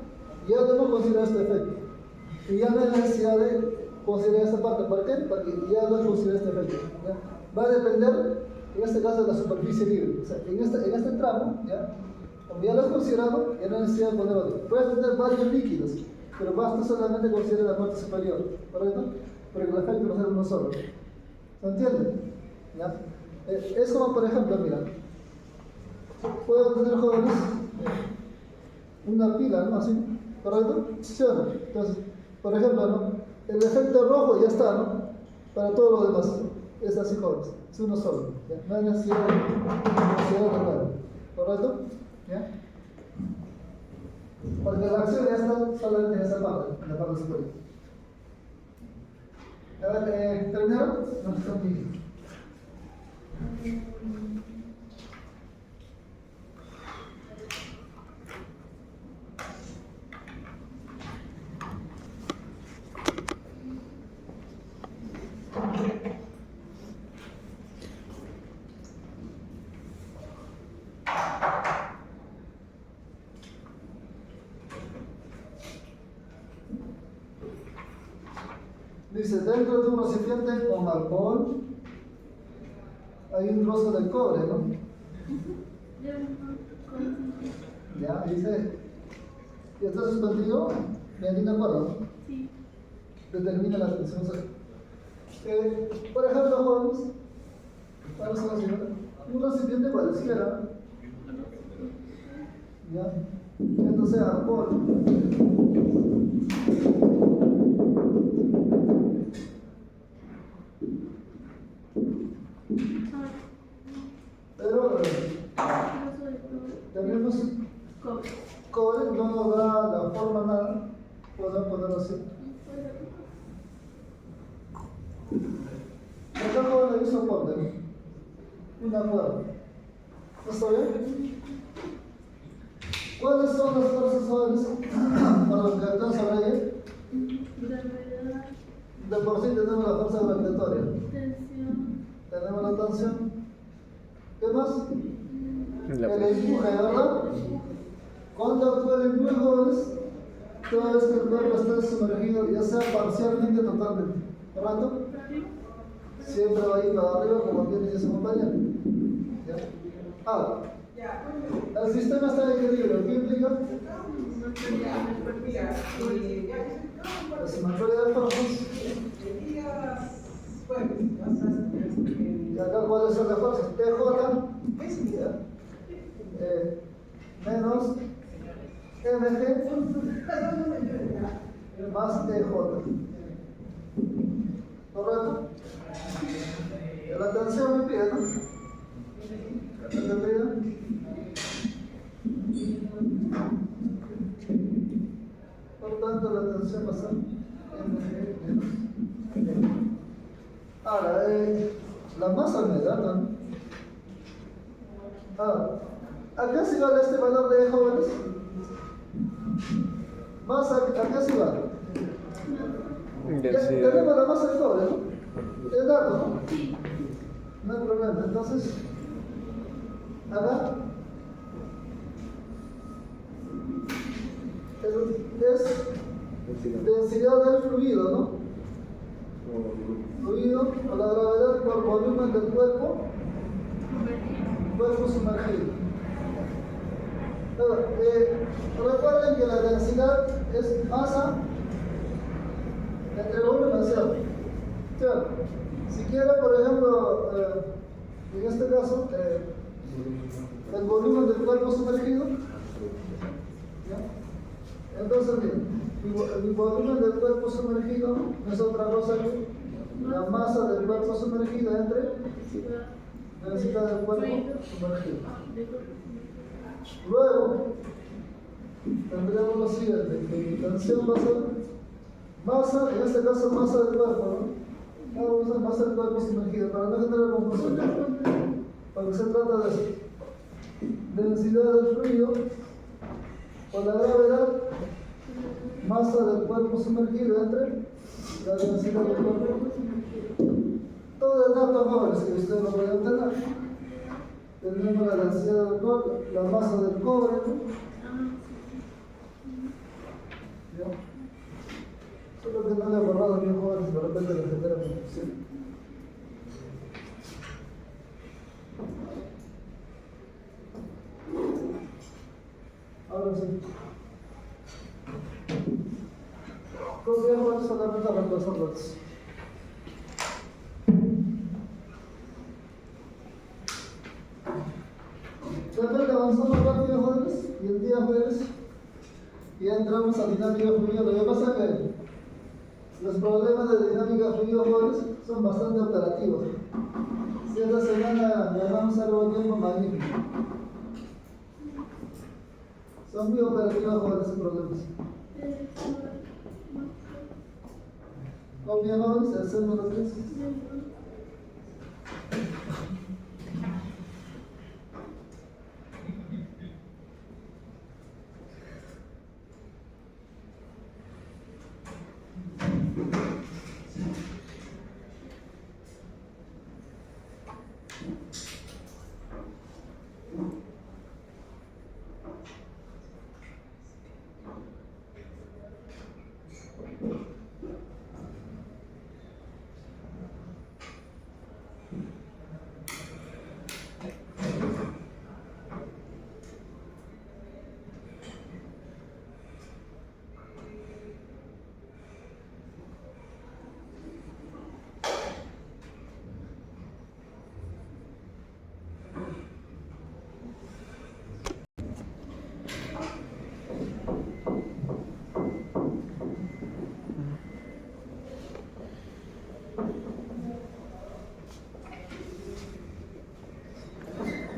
ya debemos considerar este efecto. Y ya no hay necesidad de considerar esta parte. ¿Por qué? Porque ya no considera este efecto. ¿Ya? Va a depender, en este caso, de la superficie libre. O sea, en este tramo, ¿ya? Como ya lo has considerado, ya no hay necesidad de poner otro. Puedes tener varios líquidos, pero basta solamente considerar la parte superior. ¿Correcto? Porque el efecto no es uno solo. ¿Se entiende? ¿Ya? Es como, por ejemplo, mira. Puedo tener, jóvenes, una pila, ¿no? Así, ¿correcto? ¿Sí o no? Entonces, Por ejemplo, ¿no? El efecto rojo ya está, ¿no? Para todo lo demás. Es así, jóvenes. Es uno solo. ¿Ya? No hay necesidad de tocar. ¿Correcto? ¿Ya? Porque la acción ya está solamente en esa parte, en la parte superior. A ver, ¿terminaron? No, están bien. Dice, dentro de un recipiente con alcohol hay un trozo de cobre, ¿no? Ya, dice. Y entonces contigo, me de acuerdo, ¿no? Sí. Determina la tensión. Por ejemplo, jóvenes, vamos a decir, un recipiente cualquiera, ya, entonces alcohol. Pero tenemos cobre, no nos da la forma nada, podemos ponerlo así. Acá joven hay un soporte, una cuerda. ¿Está bien? ¿Cuáles son las fuerzas jóvenes para los que están sobre ella? Gravedad. De por sí tenemos la fuerza gravitatoria. Tensión. Tenemos la tensión. ¿Qué más? La El empuje, ¿verdad? ¿Cuándo actúa el empuje, jóvenes? Toda vez que el cuerpo está sumergido, ya sea parcialmente o totalmente. ¿Correcto? Siempre va a ir para arriba, como bien dice su compañero. ¿Ya? Ahora, el sistema está en equilibrio. ¿Qué implica? La sumatoria de fuerzas. Y acá, ¿cuáles son las fuerzas? TJ, ¿ya? Menos MG más TJ. ¿Correcto? La tensión me pide, ¿no? ¿La tensión? Por tanto, la tensión va a ser MG menos. Ahora, la masa inmediata, ¿no? Ahora, ¿a qué se vale este valor de jóvenes? Masa, ¿a qué se vale? Ya tenemos la masa de cobre, ¿no? Es dato, ¿no? No hay problema. Entonces, acá es densidad del fluido, ¿no? Fluido o la gravedad por volumen del cuerpo sumergido. Recuerden que la densidad es masa entre volumen, ¿cierto? ¿Cierto? Si quiero, por ejemplo, en este caso, el volumen del cuerpo sumergido, ¿ya? Entonces, el volumen del cuerpo sumergido no es otra cosa que la masa del cuerpo sumergido entre la densidad del cuerpo sumergido. Luego, tendremos lo siguiente, que la tensión va a ser masa, en este caso masa del cuerpo, ¿no? Vamos a usar masa del cuerpo sumergido, para no generar confusión. Porque se trata de eso. Densidad del fluido o la gravedad, masa del cuerpo sumergido entre la densidad del cuerpo. Todo el dato jóvenes que ustedes lo pueden tener. Tenemos la densidad del cobre, la masa del cobre, ¿no? ¿Ya? Solo que no le he borrado bien jóvenes, de repente le genera confusión. Ahora sí. Copia jóvenes solamente a reemplazar datos. Después avanzamos rápido, jóvenes, y el día jueves ya entramos a dinámica fluida. Lo que pasa es que Los problemas de dinámica fluido jóvenes son bastante operativos. Si esta semana ganamos algo tiempo magnífico. Son muy operativos jóvenes esos problemas. Copia jóvenes, hacemos los tres.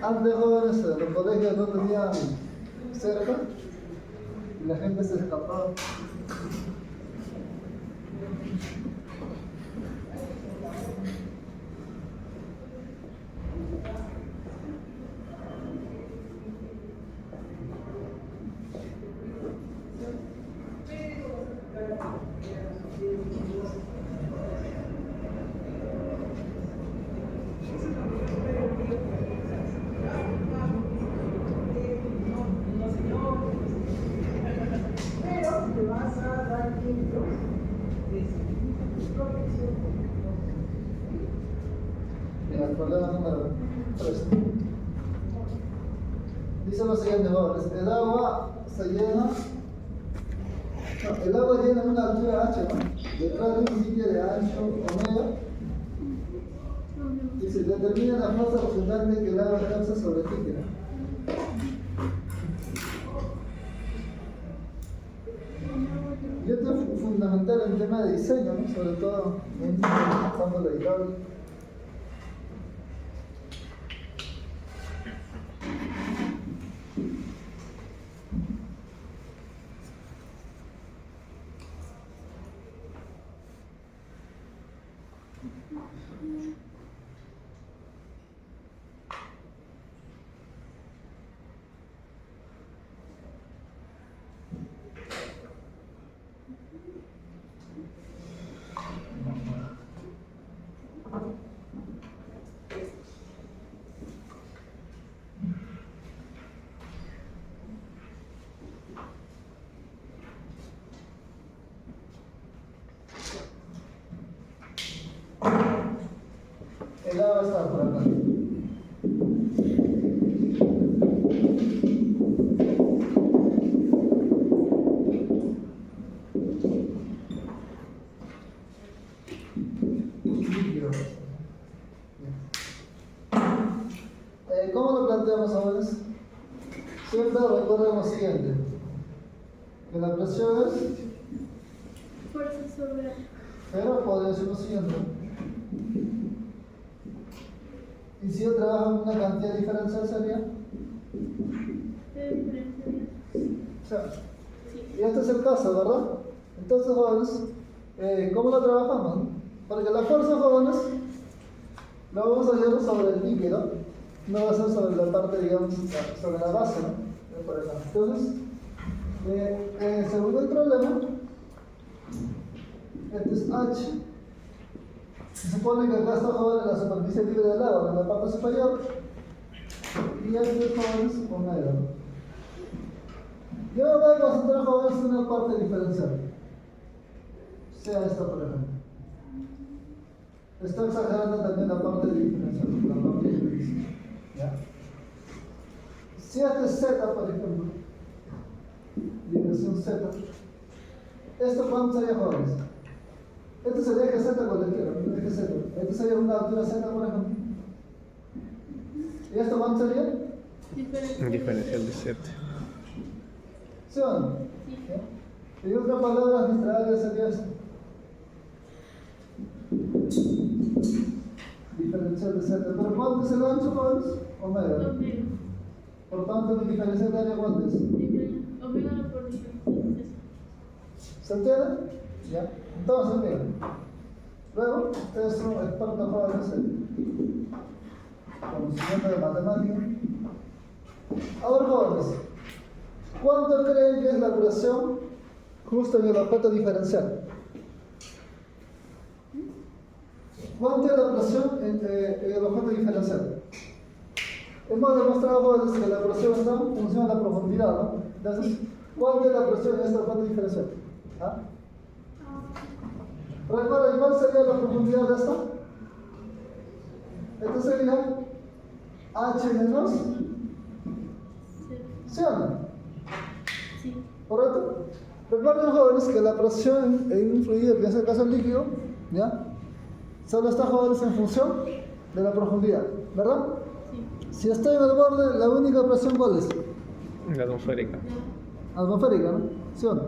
Antes jóvenes los colegios no tenían cerca y la gente se escapaba. Mira, el problema número 3. Dice lo siguiente, jóvenes. El agua se llena. No, el agua llena en una altura h, ¿no? Detrás de un sitio de ancho omega. Dice, determina la fuerza resultante que el agua ejerce sobre el líquido. Y esto es fundamental en tema de diseño, ¿no? Sobre todo en el campo de la hidráulica. El agua está por acá. ¿Cómo lo planteamos ahora? Siempre recuerden lo siguiente, que la presión es Fuerza sobre. pero podría ser lo siguiente. Y si yo trabajo en una cantidad diferencial sería, o sea, y este es el caso, ¿verdad? Entonces, jóvenes, ¿cómo lo trabajamos? Porque la fuerza, jóvenes, la vamos a hacer sobre el líquido, no va a ser sobre la parte, digamos, sobre la base, ¿no? Por acá. Entonces, según el problema, este es H. Se supone que acá está jóvenes la superficie libre del agua en la parte superior y este es jóvenes omega. Yo me voy a concentrar, jóvenes, en una parte diferencial, sea esta, por ejemplo. Estoy exagerando también la parte diferencial, la parte diferencial. ¿Ya? Si este es Z, por ejemplo, dirección Z, ¿esto cuánto sería, jóvenes? Este sería eje Z cualquiera, eje Z. Este sería una altura Z, por ejemplo. ¿Y esto cuánto sería? Diferencial de Z. ¿Sí o no? Sí. ¿Ya? Y otra palabra, nuestra área sería esto. diferencial de Z. ¿Pero cuánto es el ancho, jóvenes? Omega. Omega. Por tanto, el diferencial de área, ¿cuánto es? Omega por diferencia. ¿Se entiende? ¿Ya? Entonces, miren. Luego, ustedes son expertos jóvenes en conocimiento de matemática. Ahora, jóvenes, ¿cuánto creen que es la presión justo en el objeto diferencial? ¿Cuánto es la presión en el objeto diferencial? Hemos demostrado, jóvenes, que la presión está en función de la profundidad, ¿no? Entonces, ¿cuánto es la presión en este objeto diferencial? ¿Ah? Recuerden, ¿cuál sería la profundidad de esta? Esto sería H menos ¿sí o no? Sí. ¿Correcto? Recuerden, jóvenes, que la presión en un fluido, que en este caso el líquido, ¿ya? Solo está, jóvenes, en función de la profundidad, ¿verdad? Sí. Si estoy en el borde, la única presión, ¿cuál es? La atmosférica. Atmosférica, ¿no? ¿Sí o no?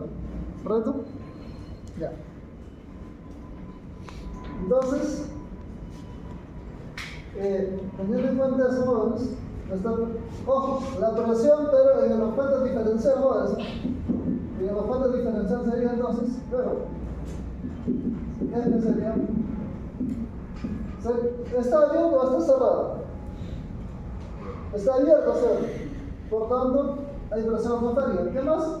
¿Correcto? Ya. Entonces, teniendo en cuenta eso, jóvenes, ojo, la presión, pero en el objeto diferencial, jóvenes, en el objeto diferencial sería entonces, luego, ¿qué sería? ¿Está abierto o está cerrado? Está abierto, ¿sí? Por tanto, hay presión atmosférica. ¿Qué más?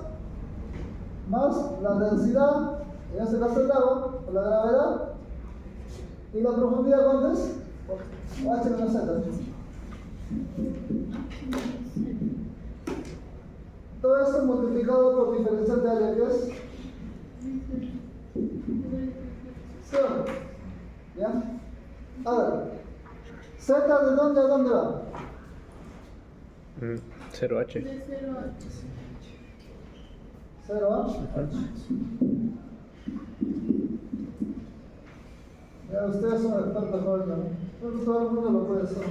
Más la densidad, en este caso el agua, o la gravedad, y la profundidad, ¿cuánto es? H menos Z. Todo esto multiplicado por diferencial de área, ¿qué es? Cero. ¿Ya? Ahora, Z de dónde a dónde va? 0H. De 0 a 8. 0 a. Ya, ustedes son expertos, jóvenes, ¿no? Pero todo el mundo lo puede hacer.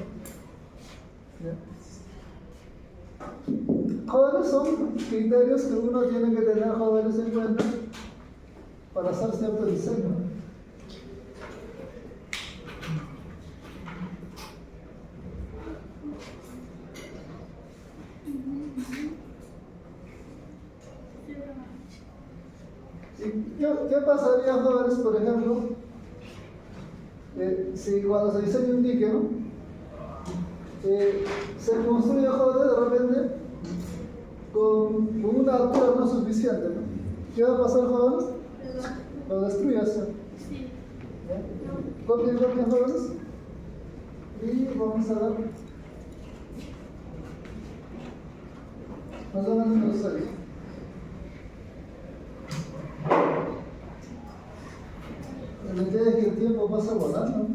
¿Ya? Jóvenes son criterios que uno tiene que tener, jóvenes, en cuenta para hacer cierto diseño. ¿Qué pasaría, jóvenes, por ejemplo, si cuando se diseña un dique, ¿no? Se construye, jóvenes, de repente con una altura no suficiente, ¿no? ¿Qué va a pasar, jóvenes? Lo destruyes. Sí. Copien, jóvenes. Y vamos a ver. Más o menos los 6. La idea es que el tiempo pasa volando.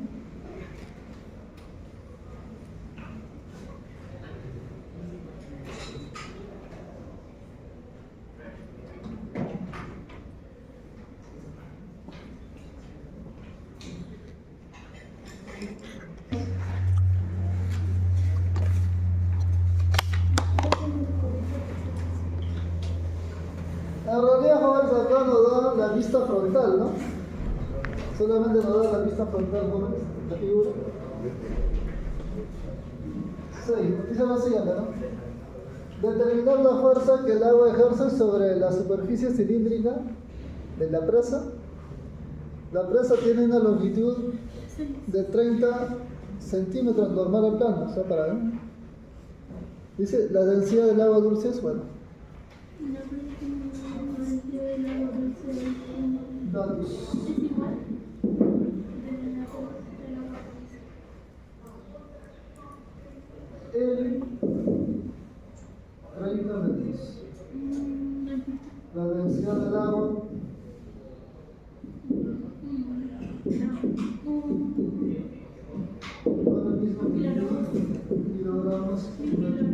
En realidad, jóvenes, acá nos da la vista frontal, ¿no? Solamente nos da la vista frontal, jóvenes, la figura. Sí, dice lo siguiente, ¿no? Determinar la fuerza que el agua ejerce sobre la superficie cilíndrica de la presa. La presa tiene una longitud de 30 centímetros normal al plano, o sea, para ver. Dice, la densidad del agua dulce es, bueno, datos. Es igual. El 30 metros. La densidad del agua con el mismo kilogramos por metro.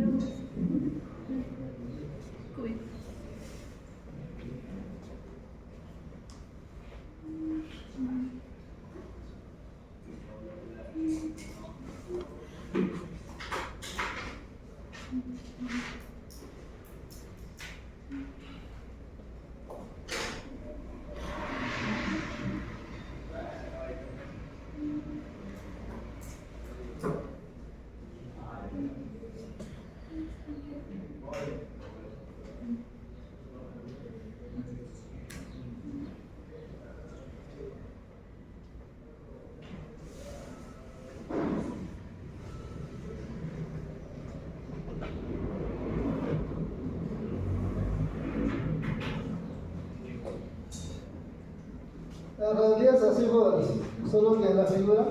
es así, jóvenes, solo que en la figura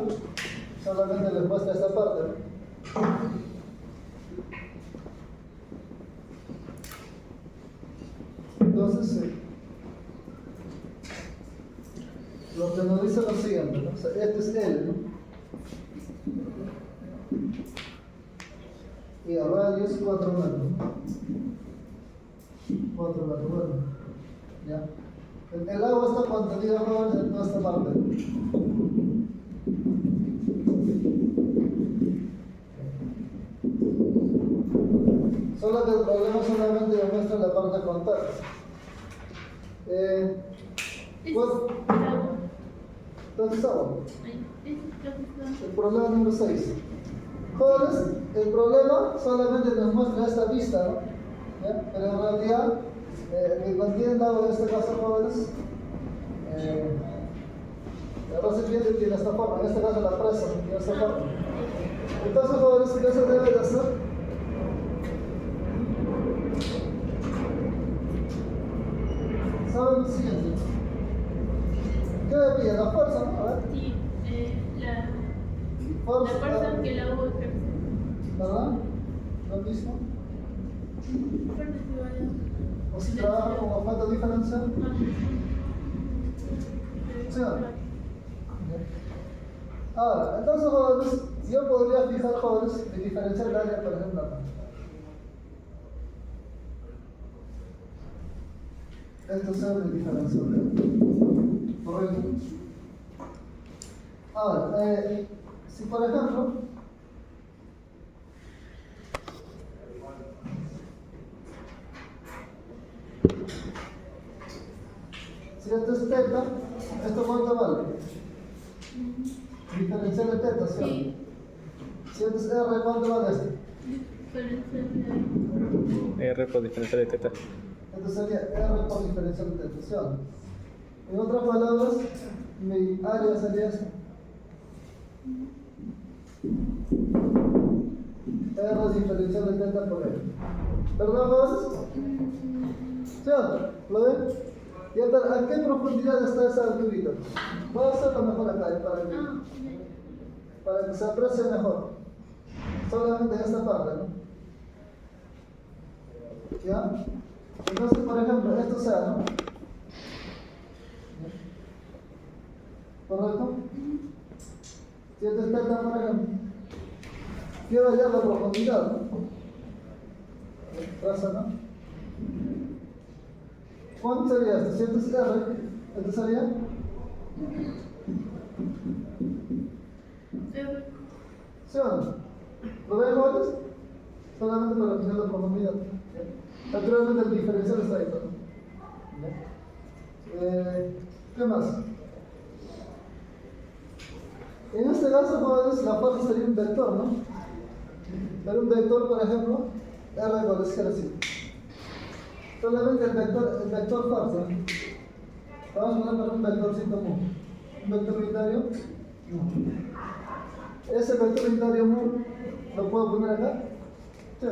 solamente les muestra esta parte, ¿no? Entonces, lo que nos dice lo siguiente, ¿no? O sea, este es L, ¿no? Y el radio es 4 metros, ¿no? 4 metros, bueno, ya. El agua está contenida, jóvenes, en toda esta parte. Solo que el problema solamente demuestra la parte frontal. Bueno, entonces agua. El problema número 6. Jóvenes, el problema solamente nos muestra esta vista, ¿no? ¿Ya? Pero en realidad, el que contiene el agua en este caso, jóvenes, el recipiente tiene esta forma, en este caso la presa tiene esta forma. Entonces, jóvenes, ¿qué se debe de hacer? ¿Saben lo siguiente? ¿Qué me pide? La fuerza, ¿no? A ver. Sí, la Fuerza, fuerza que el agua ejerce. ¿verdad? Lo mismo. Fuerza igual O si trabaja con aumento diferencial. Sí, ¿no? Ahora, entonces, jóvenes, yo podría fijar, jóvenes, el diferencial de área, por ejemplo, acá. Esto es el diferencial. Correcto. Ahora, si por ejemplo, si esto es teta, ¿esto cuánto vale? Diferencial de teta, ¿cierto? Sí. Si esto es R, ¿cuánto vale esto? R por diferencial de teta. Entonces sería R por diferencial de teta, ¿cierto? En otras palabras, mi área sería esta. R diferencial de teta por L. ¿Verdad, jóvenes? ¿Cierto? ¿Lo ven? Y ahora, ¿a qué profundidad está esa alturita? Voy a hacerlo mejor acá, para que se aprecie mejor. Solamente en esta parte, ¿no? ¿Ya? Entonces, por ejemplo, esto sea, ¿no? ¿Correcto? Si esto es teta, por ejemplo, quiero hallar la profundidad, ¿no? Traza, ¿no? ¿Cuánto sería esto? Si esto es R, ¿esto sería? ¿Sí o no? ¿Lo ven, jóvenes? Solamente para fijar la profundidad. Naturalmente el diferencial está ahí, ¿no? ¿Qué más? En este caso, jóvenes, la fuerza sería un vector, ¿no? Pero un vector, por ejemplo, R con la izquierda así. Solamente el vector fuerza. Vamos a poner un vectorcito mu. Un vector unitario. Ese vector unitario mu lo puedo poner acá. ¿Sí?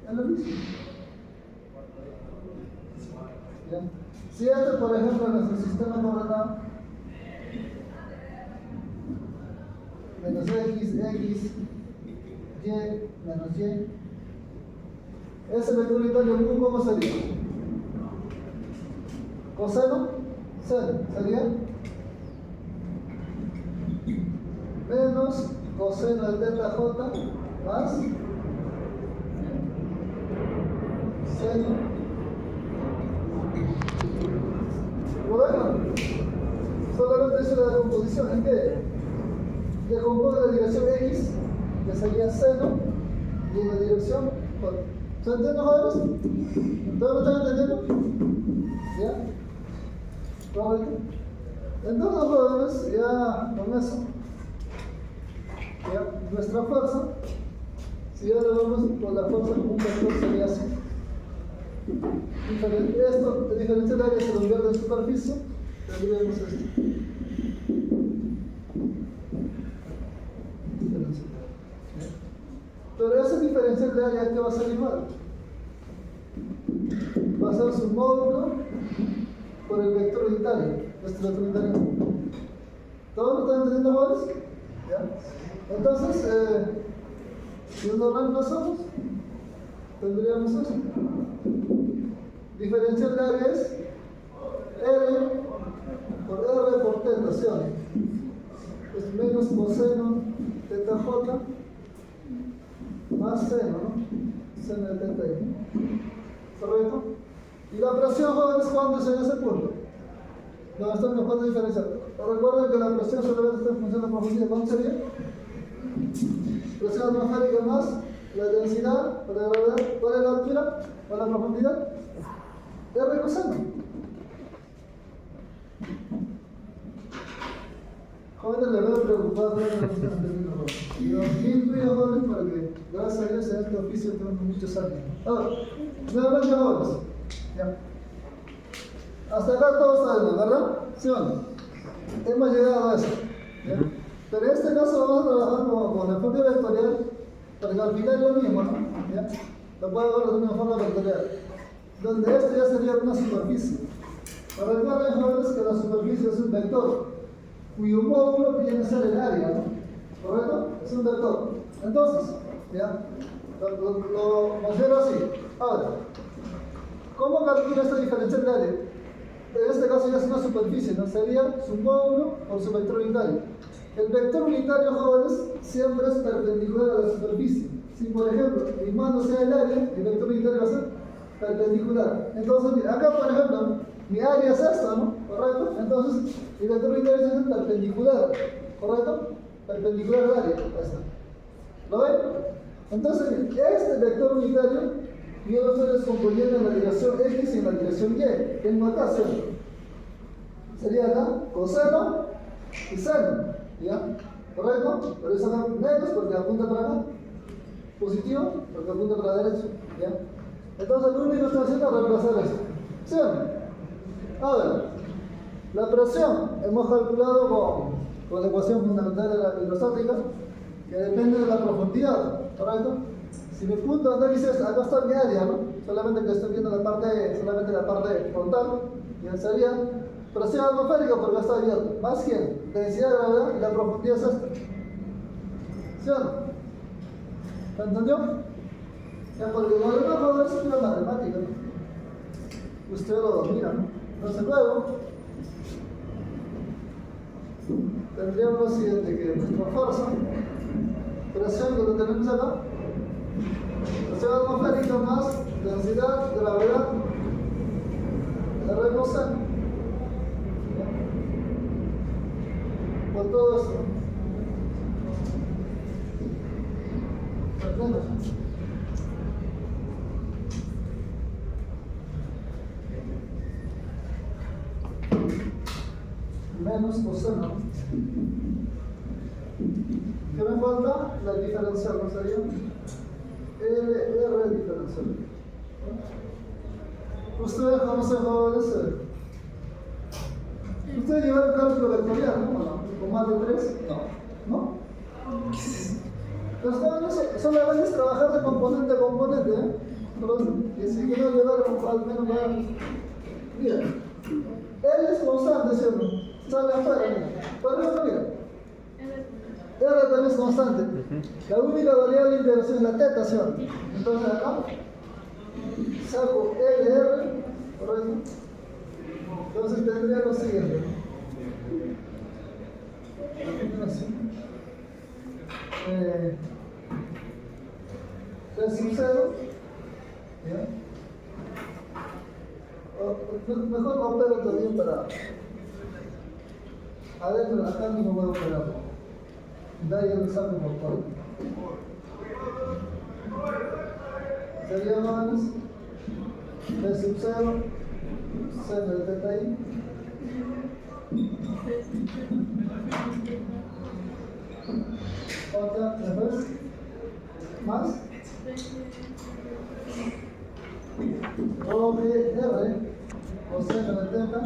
Es lo mismo. ¿Ya? Si esto, por ejemplo, en nuestro sistema coordenado, menos x, y, menos y, ese vector unitario mu, ¿cómo sería? Coseno, seno, sería menos coseno de teta j más seno. Bueno, solamente eso es la composición. ¿En qué? Que compone la dirección x, que sería seno, y en la dirección j. ¿Se entiende, jóvenes? ¿Todos me están entendiendo? ¿Ya? ¿Correcto? Entonces, jóvenes, ya con eso, ya, nuestra fuerza, si ya lo vemos con la fuerza como un vector, sería así. Esto, el diferencial de área se lo enviar de superficie, tendríamos esto. Pero ese diferencial de área, ¿qué va a ser igual? Va a ser su módulo por el vector unitario. Este vector unitario Entonces, si lo reemplazamos, tendríamos eso. Diferencial de área es R por teta, ¿sí o no? Es menos coseno teta J más seno, ¿no? Seno de teta I, ¿no? ¿Correcto? Y la presión, jóvenes, ¿cuánto es en ese punto? ¿Dónde está mi cuánto diferencial? Recuerden que la presión solamente está en función de profundidad. ¿Cuánto sería? Presión atmosférica más la densidad o la gravedad. ¿Cuál es la altura o la profundidad? R coseno. Jóvenes, le veo preocupado por la y lo intuyo, jóvenes, porque gracias a Dios en este oficio tengo muchos años. Ahora, nuevamente, jóvenes. Ya. Hasta acá todos sabemos, ¿verdad? ¿Sí o no? Hemos llegado a eso. ¿Ya? Pero en este caso vamos a trabajar con enfoque vectorial, porque al final es lo mismo, ¿no? ¿Ya? Lo puedo ver de una forma vectorial, donde esto ya sería una superficie. Pero recuerden, jóvenes, que la superficie es un vector, cuyo módulo viene a ser el área, ¿no? ¿Correcto? Es un vector. Entonces, ¿ya? Lo considero así. Ahora, ¿cómo calculo esta diferencial de área? En este caso ya es una superficie, ¿no? Sería su módulo por su vector unitario. El vector unitario, jóvenes, siempre es perpendicular a la superficie. Si, por ejemplo, mi mano sea el área, el vector unitario va a ser perpendicular. Entonces, mira, acá, por ejemplo, mi área es esta, ¿no? ¿Correcto? Entonces, el vector unitario es perpendicular, ¿correcto? Perpendicular al área. Ahí está. ¿Lo ven? Entonces, este vector unitario yo lo estoy descomponiendo en la dirección X y en la dirección Y. En notación sería acá coseno y seno, ¿ya? ¿Correcto? Pero es acá menos porque apunta para acá, positivo porque apunta para la derecha, ¿ya? Entonces lo único que estoy haciendo es reemplazar esto, ¿sí o no? Ahora, la presión hemos calculado con la ecuación fundamental de la hidrostática, que depende de la profundidad, ¿correcto? Si mi punto de análisis, acá está mi área, ¿no? Solamente que estoy viendo solamente la parte frontal, y sería presión atmosférica porque está abierto. Más que densidad de gravedad y la profundidad es esta. ¿Sí o no? ¿Se entendió? Ya, porque lo demás va a ver si es una matemática, ¿no? Usted lo domina, ¿no? Entonces luego tendríamos lo siguiente, que nuestra fuerza, presión que lo tenemos acá, presión atmosférica más densidad, gravedad, R coseno, por todo esto. ¿Entiendes? Menos coseno. ¿Qué me falta? La diferencial, ¿no sería? R diferencial. Ustedes conocen, jóvenes, ustedes llevaron cálculo vectorial, ¿no? ¿Con más de 3? No. Los jóvenes solamente es trabajar de componente a componente, ¿eh? Y si quieren llevar al menos más. Mira, L es constante, ¿cierto? Sale afuera, mira. Por ejemplo, mira. R también es constante. La única variable de integración es la teta, ¿cierto? Entonces acá saco LR, ¿correcto? Entonces tendría lo siguiente. T sub 0, mejor opero también para adentro, acá no voy a operar. Da ahí el examen por favor. Sería más T sub 0, seno de teta I. Otra, después, más OBR, o seno de teta,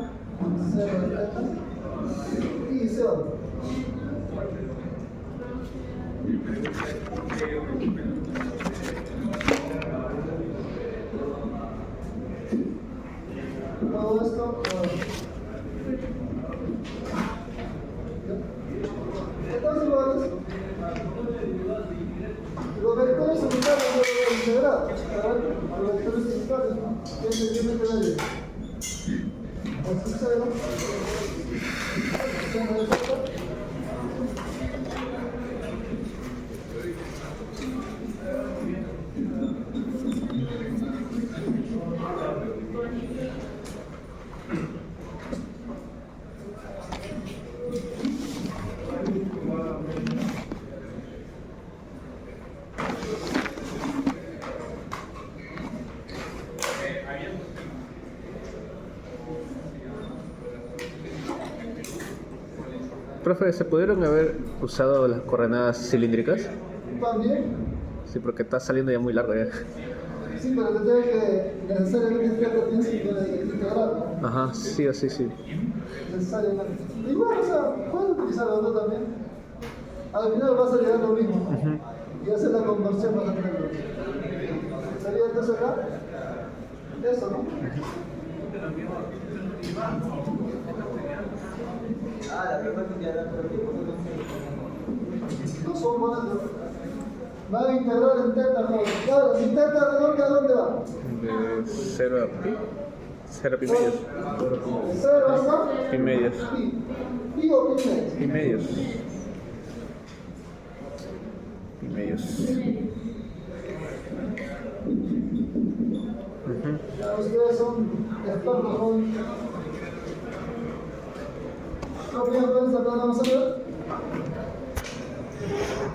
seno de teta, y CO. Todo esto, entonces, ver, ¿quién me queda bien? Así cero. Tengo de foto. Profe, ¿se pudieron haber usado las coordenadas cilíndricas? También. Sí, porque está saliendo ya muy largo ya. Sí, pero te tiene que necesariamente fíjate, tienes que integrar, ¿no? Ajá, sí o sí, sí. Necesariamente. Igual, o sea, puedes utilizar los dos también. Al final vas a llegar a lo mismo. Y hacer la conversión para tenerlo. Sería entonces acá. Eso, ¿no? No son buenas. Van a integrar en teta, joven. Claro, si teta redonda, ¿a dónde va? De 0 a pi. 0 a pi medios. Cero hasta Pi medios. pi o pi medio. Pi medios. Pi medios. Ya ustedes son expertos, joven. ¿Qué opinan de vamos a ver?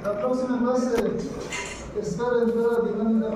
La próxima clase espero entrar a dinámica.